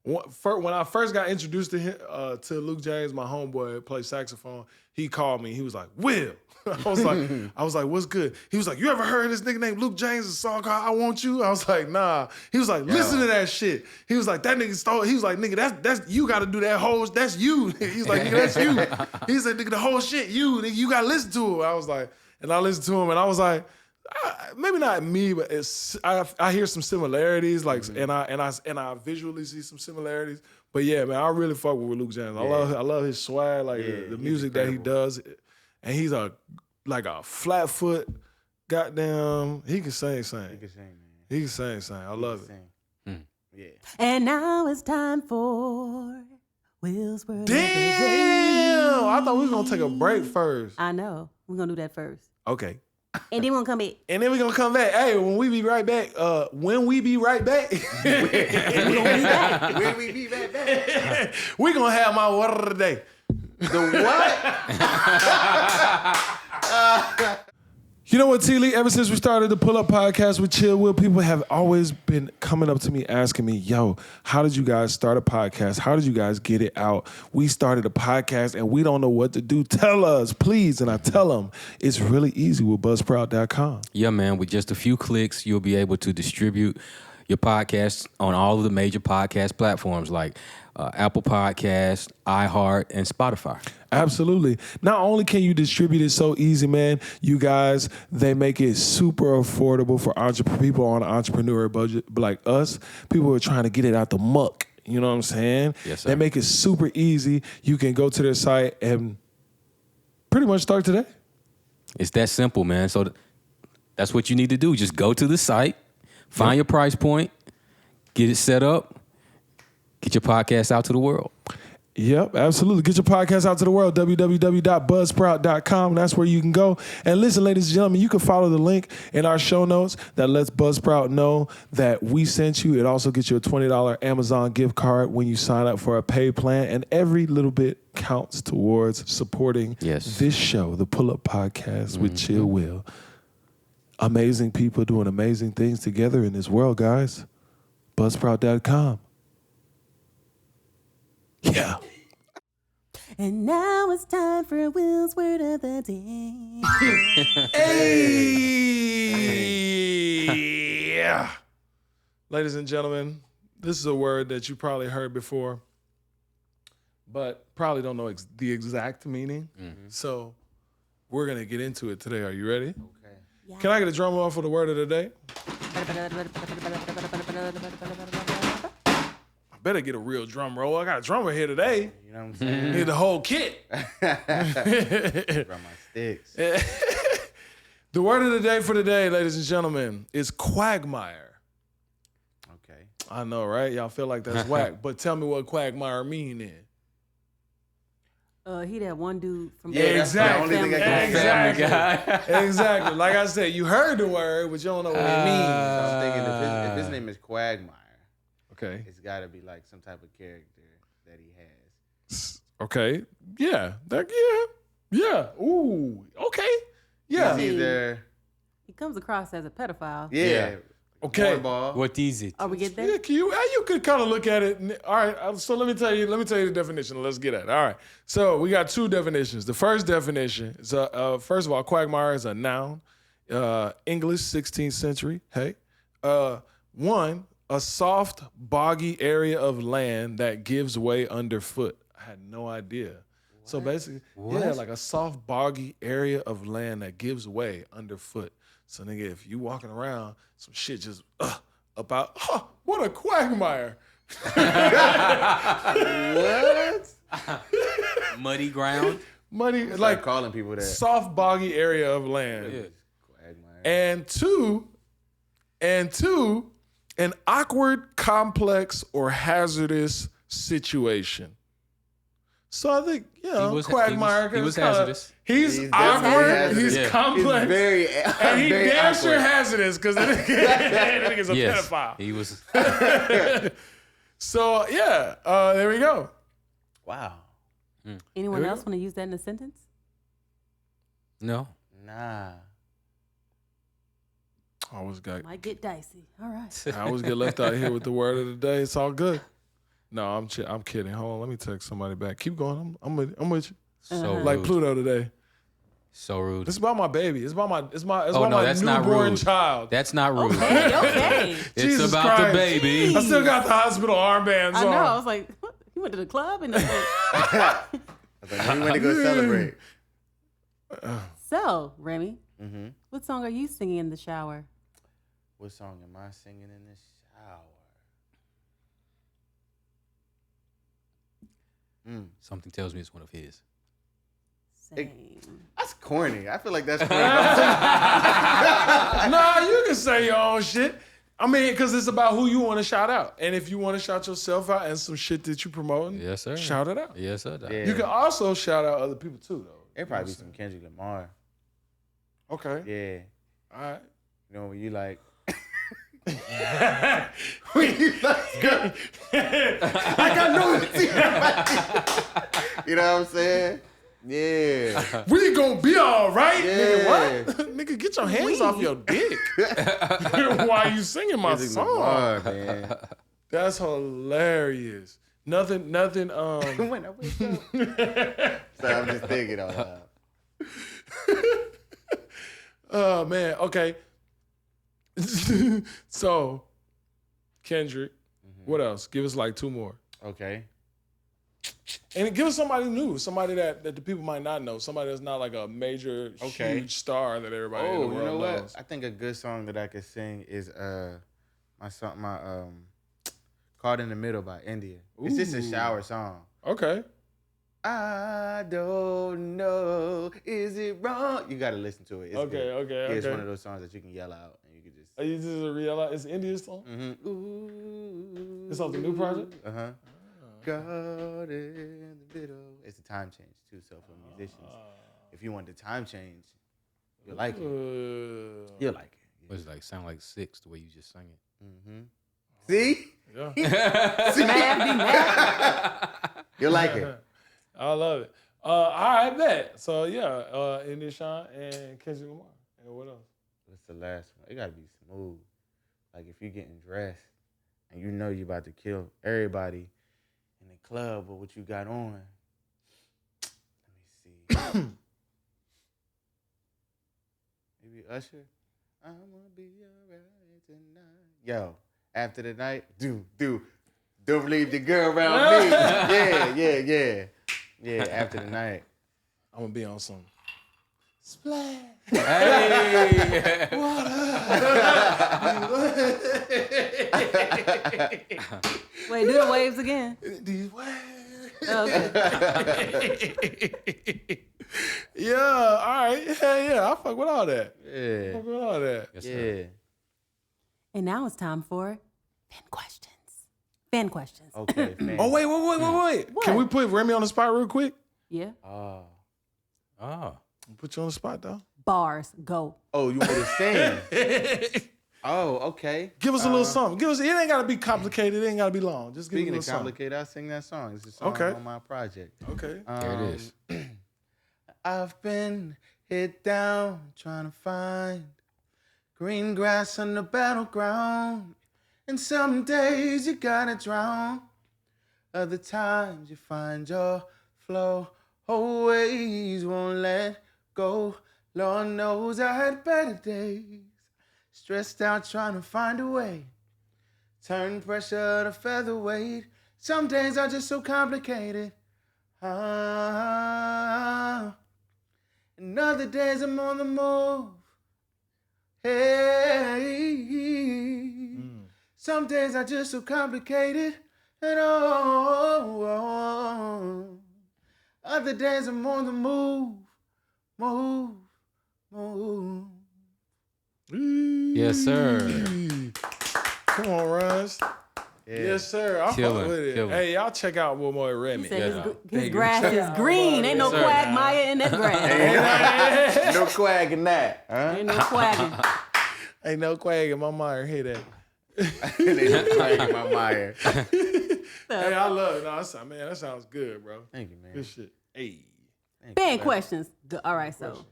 when I first got introduced to him to Luke James, my homeboy plays saxophone. He called me. He was like, "Will." I was like, "What's good?" He was like, "You ever heard this nigga named Luke James' a song called I Want You?" I was like, "Nah." He was like, "Listen to that shit." He was like, "That nigga stole." He was like, "Nigga, that's you got to do that whole. That's you." He's like, "Nigga, that's you." He said, "Nigga, the whole shit, nigga, you got to listen to it." I was like, and I listened to him, and I was like, maybe not me, but I hear some similarities, like, and I visually see some similarities. But yeah, man, I really fuck with Luke James. I love his swag, like the music that he does, and he's a flat foot, goddamn. He can sing. He can sing, man. He can sing. I love it. Yeah. And now it's time for Will's Word. Damn! I thought we was gonna take a break first. I know. We're going to do that first. Okay. And then we're going to come back. And then we're gonna come back. Hey, when we be right back, When we be right back. we gonna have my word of the day. The what? You know what, TLee? Ever since we started the Pull Up Podcast with CHILLW, people have always been coming up to me asking me, yo, how did you guys start a podcast? How did you guys get it out? We started a podcast and we don't know what to do. Tell us, please. And I tell them it's really easy with buzzsprout.com. Yeah, man. With just a few clicks, you'll be able to distribute your podcast on all of the major podcast platforms like Apple Podcasts, iHeart, and Spotify. Absolutely. Not only can you distribute it so easy, man, you guys, they make it super affordable for people on an entrepreneur budget like us, people who are trying to get it out the muck. You know what I'm saying? Yes, sir. They make it super easy. You can go to their site and pretty much start today. It's that simple, man. So that's what you need to do. Just go to the site, find your price point, get it set up, get your podcast out to the world. Yep, absolutely. Get your podcast out to the world, www.buzzsprout.com. That's where you can go. And listen, ladies and gentlemen, you can follow the link in our show notes that lets Buzzsprout know that we sent you. It also gets you a $20 Amazon gift card when you sign up for a paid plan. And every little bit counts towards supporting this show, the Pull Up Podcast with CHILLW. Amazing people doing amazing things together in this world, guys. Buzzsprout.com. Yeah. And now it's time for Will's word of the day. Hey! Yeah. Ladies and gentlemen, this is a word that you probably heard before, but probably don't know the exact meaning. So we're going to get into it today. Are you ready? Okay. Yeah. Can I get a drum roll for the word of the day? I better get a real drum roll. I got a drummer here today. You know what I'm saying? Need the whole kit. Brought my sticks. The word of the day for today, ladies and gentlemen, is quagmire. Okay. I know, right? Y'all feel like that's whack, but tell me what quagmire mean then. He that one dude from Exactly. That's the only thing I can Exactly. Exactly. Like I said, you heard the word, but you don't know what it means. So I'm thinking if his name is Quagmire, Okay. it's got to be like some type of character that he has. Okay. Yeah. Yeah. Ooh. Okay. Yeah. He's either, He comes across as a pedophile. yeah. Okay. Cornball. What is it? Are we get there? Yeah, you could kind of look at it. All right, so let me tell you the definition. Let's get at it. All right, so we got two definitions. The first definition is, first of all, quagmire is a noun, English, 16th century. Hey, one, a soft, boggy area of land that gives way underfoot. I had no idea. What? So basically, yeah, like a soft, boggy area of land that gives way underfoot. So nigga, if you walking around, some shit just about, what a quagmire. What? Muddy ground. Money, Like like calling people that. soft, boggy area of land. Yeah. Quagmire. And two, an awkward, complex, or hazardous situation. So I think, quagmire. he was kinda- hazardous. He's He's awkward. definitely hazardous. He's Yeah. complex. He's very, and he very damn sure awkward. hazardous because that nigga's a Yes, pedophile. he was. So yeah, there we go. Wow. Anyone Here we else go. want to use that in a sentence? No. Nah. I always get left out here with the word of the day. It's all good. No, I'm kidding. Hold on, let me text somebody back. Keep going. I'm with you. So Like rude. Pluto today. So rude. This is about my baby. It's about my Oh, about no, my that's not newborn rude. child. That's not rude. Okay. It's Jesus about Christ. the baby. I still got the hospital armbands I on. know. I was like, what? You went to the club and I was like, we went to go celebrate. So, Remy, Mm-hmm. what song are you singing in the shower? What song am I singing in the shower? Something tells me it's one of his. Same. That's corny. I feel like that's corny. Nah, you can say your own shit. I mean, because it's about who you want to shout out. And if you want to shout yourself out and some shit that you promoting, Yes, sir. shout it out. Yes, sir. Doc. Yeah. You can also shout out other people too, though. It'd probably be some Kendrick Lamar. Okay. Yeah. All right. You know, when you like... when you like... Like I know it's You know what I'm saying? Yeah. We gonna be all right, Yeah. nigga. What? Nigga, get your hands off your dick. Why are you singing my Kendrick song? Lamar, man. That's hilarious. Nothing. When I wake up. So I'm just thinking out loud. Oh man. Okay. So, Kendrick. What else? Give us like 2 more. Okay. And give us somebody new, somebody that the people might not know, somebody that's not like a major, huge star that everybody in the world you know what? knows. I think a good song that I could sing is my Caught in the Middle by India. It's just a shower song. Okay. I don't know, is it wrong? You gotta listen to it. It's Okay. good. Okay. It's one of those songs that you can yell out and you can just. Are you just a real? It's India's song. Mm-hmm. Ooh. It's off the new project. Caught in the middle. It's a time change too. So for musicians, if you want the time change, you'll like it. You'll like it. Was it like sound like 6 the way you just sang it? Mm-hmm. See? Yeah. See? You'll like it. I love it. I bet. So yeah, India Sean and Kendrick Lamar. And what else? What's the last one? It gotta be smooth. Like if you're getting dressed and you know you're about to kill everybody in the club with what you got on. Let me see. Maybe Usher. I'm gonna be alright tonight. Yo, after the night, don't leave the girl around me. Yeah, after the night. I'm gonna be on some splash. Hey! Wait, do the waves again. These waves. Okay. Yeah, all right. Yeah, I fuck with all that. Yeah. Fuck with all that. Yes, Yeah. sir. And now it's time for fan questions. Fan questions. Okay, man. Oh, wait. What? Can we put Remy on the spot real quick? Yeah. Oh. Put you on the spot, though. Bars. Go. Oh, you want me to sing? Oh, okay. Give us a little something. It ain't gotta be complicated. It ain't gotta be long. Just give us a Speaking little of something. complicated, I'll sing that song. It's a song Okay. on my project. Okay. There it is. I've been hit down trying to find green grass on the battleground. And some days you gotta drown. Other times you find your flow. Always won't let go. Lord knows I had better days. Stressed out trying to find a way. Turn pressure to featherweight. Some days are just so complicated. And other days I'm on the move. Hey. Some days are just so complicated. And other days I'm on the move. Move. Yes, sir. Come on, Runs. Yeah. Yes, sir. I fuck Killing, with it. killing. Hey, y'all check out one more He Remy. said Yeah. his grass is green. Ain't no Yes, sir. quagmire in that grass. No quagging that. Huh? Ain't no quagging. Ain't no quag in my mind. Hear that? Ain't no quag in my mire. Hey, I love it. No, man, that sounds good, bro. Thank you, man. Good shit. Hey. Thank you, Fan man. questions. All right, so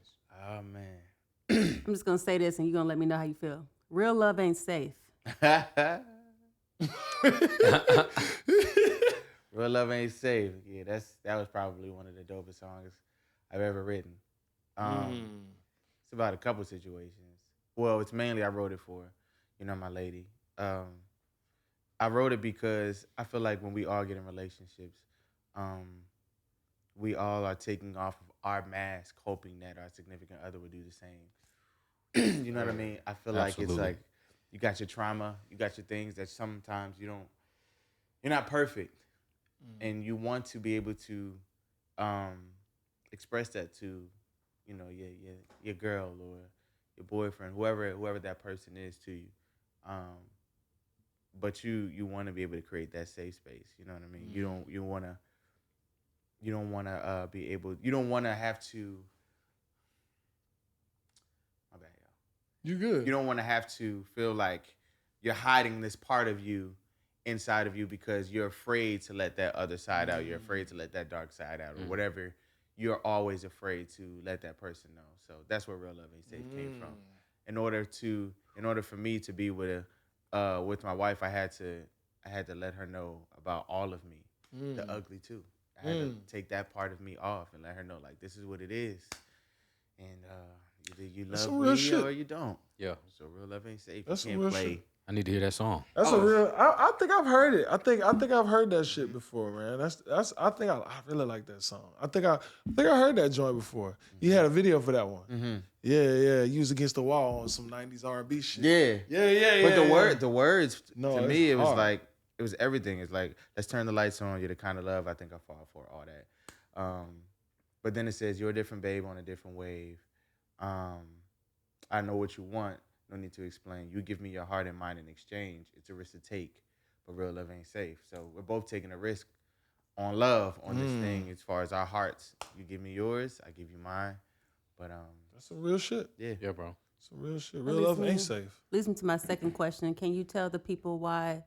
Oh, man. I'm just gonna say this, and you're gonna let me know how you feel. Real love ain't safe. Real love ain't safe. Yeah, that was probably one of the dopest songs I've ever written. It's about a couple situations. Well, it's mainly I wrote it for, my lady. I wrote it because I feel like when we all get in relationships, we all are taking off of our mask, hoping that our significant other would do the same. You know what I mean? I feel like it's Absolutely. like you got your trauma, you got your things that sometimes you're not perfect. And you want to be able to express that to, your girl or your boyfriend, whoever that person is to you. But you want to be able to create that safe space. You know what I mean? You don't want to be able. You don't want to have to. My bad, y'all. You good? You don't want to have to feel like you're hiding this part of you inside of you because you're afraid to let that other side out. You're afraid to let that dark side out or whatever you're always afraid to let that person know. So that's where Real Love Ain't Safe came from. In order for me to be with my wife, I had to let her know about all of me, the ugly too. I had to take that part of me off and let her know, like, this is what it is. And either you love me or you don't. Yeah. So Real Love Ain't Safe. That's You some can't real play. shit. I need to hear that song. That's a real. I think I've heard it. I think I've heard that shit before, man. I think I really like that song. I think I heard that joint before. You had a video for that one. Mm-hmm. Yeah. You was against the wall on some '90s R&B shit. Yeah. But the words to me, it was hard. like it was everything. It's like, let's turn the lights on. You're the kind of love I think I fall for. All that. But then it says, you're a different babe on a different wave. I know what you want. No need to explain. You give me your heart and mind in exchange. It's a risk to take, but real love ain't safe. So we're both taking a risk on love on this thing as far as our hearts. You give me yours, I give you mine. But that's some real shit. Yeah, bro. Some real shit. Real love ain't safe. Leads me to my second question. Can you tell the people why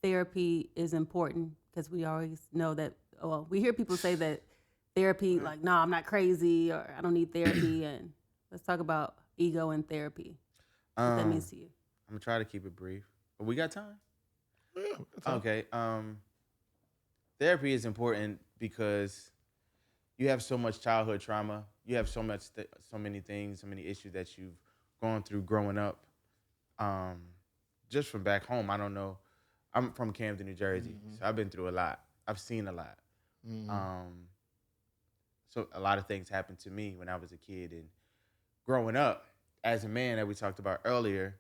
therapy is important? Because we always know that, well, we hear people say that therapy, like, nah, I'm not crazy, or I don't need therapy. And let's talk about ego and therapy. What that means to you. I'm gonna try to keep it brief. But we got time? Yeah. Okay. Therapy is important because you have so much childhood trauma. You have so many things, so many issues that you've gone through growing up. Just from back home, I don't know. I'm from Camden, New Jersey, so I've been through a lot. I've seen a lot. So a lot of things happened to me when I was a kid, and growing up as a man that we talked about earlier,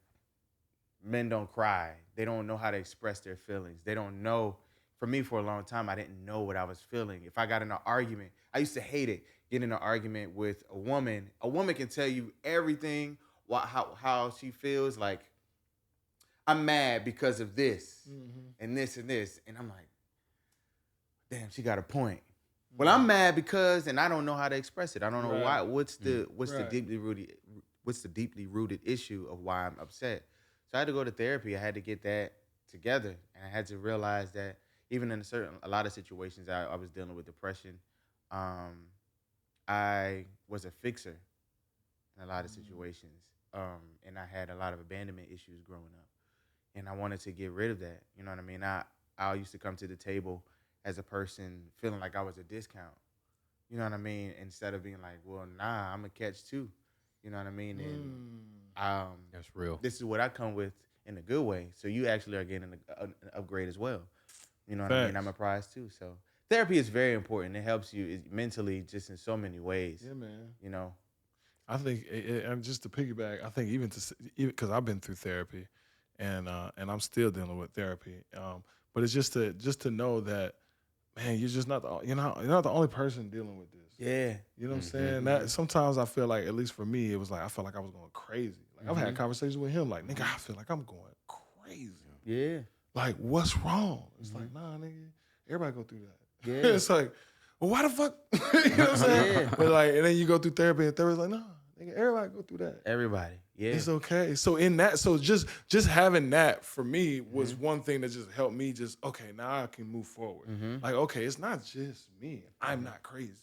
men don't cry. They don't know how to express their feelings. They don't know. For me, for a long time, I didn't know what I was feeling. If I got in an argument, I used to hate it, getting in an argument with a woman. A woman can tell you everything, how she feels. Like, I'm mad because of this and this and this. And I'm like, damn, she got a point. Well, I'm mad because, and I don't know how to express it. I don't know why. What's the deeply rooted issue of why I'm upset? So I had to go to therapy. I had to get that together, and I had to realize that even in a lot of situations, I was dealing with depression. I was a fixer in a lot of situations, and I had a lot of abandonment issues growing up, and I wanted to get rid of that. You know what I mean? I used to come to the table as a person feeling like I was a discount. You know what I mean? Instead of being like, well, nah, I'm a catch too. You know what I mean? And that's real. This is what I come with in a good way. So you actually are getting an upgrade as well. You know what I mean? I'm a prize too. So therapy is very important. It helps you mentally just in so many ways. Yeah, man. You know? I think, and just to piggyback, I think even because I've been through therapy, and I'm still dealing with therapy. But it's just to know that, man, you're just not you're not the only person dealing with this. Yeah. You know what I'm saying? That sometimes I feel like, at least for me, it was like I felt like I was going crazy. Like I've had conversations with him, like, nigga, I feel like I'm going crazy. Yeah. Like, what's wrong? It's like, nah, nigga, everybody go through that. Yeah. It's like, well, why the fuck? You know what I'm saying? Yeah. But like, and then you go through therapy, and therapy's like, nah, nigga, everybody go through that. Everybody. Yeah. It's okay. So in that, just having that for me was one thing that just helped me okay, now I can move forward. Like, okay, it's not just me. I'm not crazy.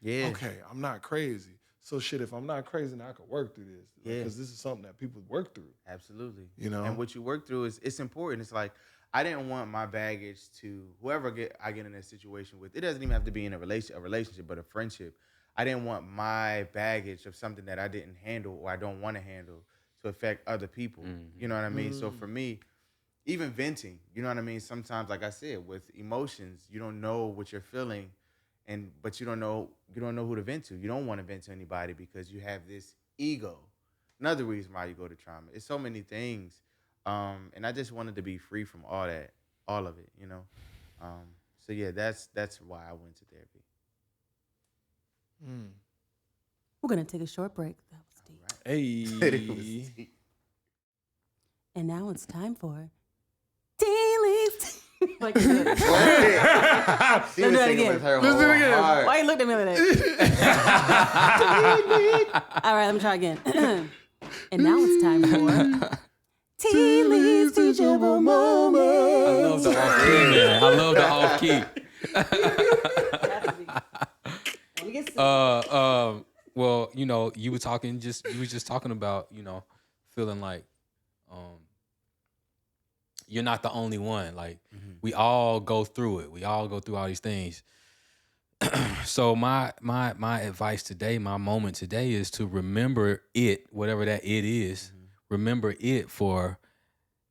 Yeah. Okay, I'm not crazy. So shit, if I'm not crazy, then I could work through this. Yeah. Because this is something that people work through. Absolutely. You know? And what you work through it's important. It's like, I didn't want my baggage to whoever I get in a situation with. It doesn't even have to be in a relationship, but a friendship. I didn't want my baggage of something that I didn't handle or I don't want to handle to affect other people. You know what I mean? So for me, even venting, you know what I mean? Sometimes, like I said, with emotions, you don't know what you're feeling, but you don't know who to vent to. You don't want to vent to anybody because you have this ego. Another reason why you go to trauma. It's so many things. And I just wanted to be free from all of it, you know? So yeah, that's why I went to therapy. We're going to take a short break. That was deep. Hey. And now it's time for TLee. Like, She was do that singing again. with her Let's do it whole again. heart. Why you looked at me like that? All right, let me try again. And now it's time for TLee's Teachable I Moments. love the off key, man. I love the off key. We get Well, you know, you was just talking about, you know, feeling like you're not the only one. Like we all go through it. We all go through all these things. So my advice today, my moment today is to remember it, whatever that it is. Remember it for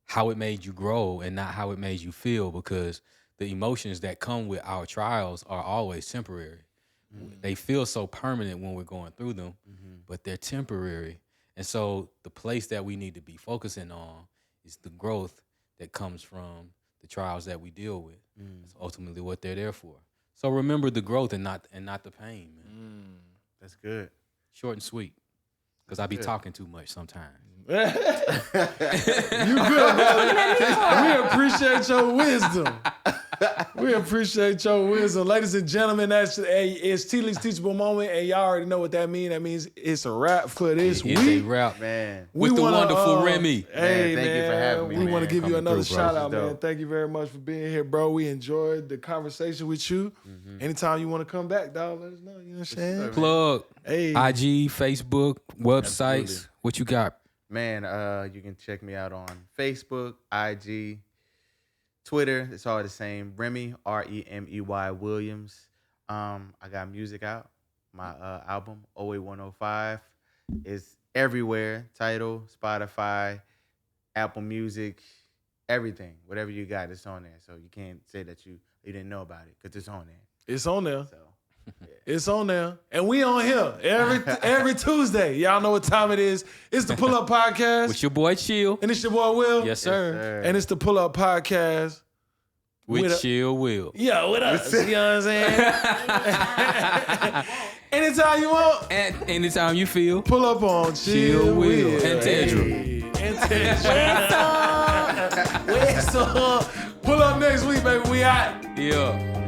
how it made you grow and not how it made you feel, because the emotions that come with our trials are always temporary. They feel so permanent when we're going through them, but they're temporary. And so the place that we need to be focusing on is the growth that comes from the trials that we deal with. That's ultimately what they're there for. So remember the growth and not the pain, man. That's good. Short and sweet, because I be talking too much sometimes. You good, brother. We appreciate your wisdom. We appreciate your wisdom. Ladies and gentlemen, it's TLee's Teachable Moment, and y'all already know what that means. That means it's a wrap for this week. It's a wrap. Man. With the wonderful Remey. Hey, man, thank you for having me, We man. want to give you Coming another through, bro. shout out, This is man. dope. Thank you very much for being here, bro. We enjoyed the conversation with you. Anytime you want to come back, dog, let us know. You know what I'm saying? Plug. Hey. IG, Facebook, websites. Absolutely. What you got? Man, you can check me out on Facebook, IG, Twitter. It's all the same. Remey, Remey Williams. I got music out. My album, 08105, is everywhere. Tidal, Spotify, Apple Music, everything. Whatever you got, it's on there. So you can't say that you didn't know about it, because it's on there. It's on there. So It's on there. And we on here every Tuesday. Y'all know what time it is. It's the Pull Up Podcast. With your boy Chill. And it's your boy Will. Yes, sir. sir. And it's the Pull Up Podcast. With Chill Will. Yo, what up? You know what I'm saying? Anytime you want, And anytime you feel. pull up on Chill Will. And Tedra. Hey, and Tedra. Pull up next week, baby. We out. Yeah.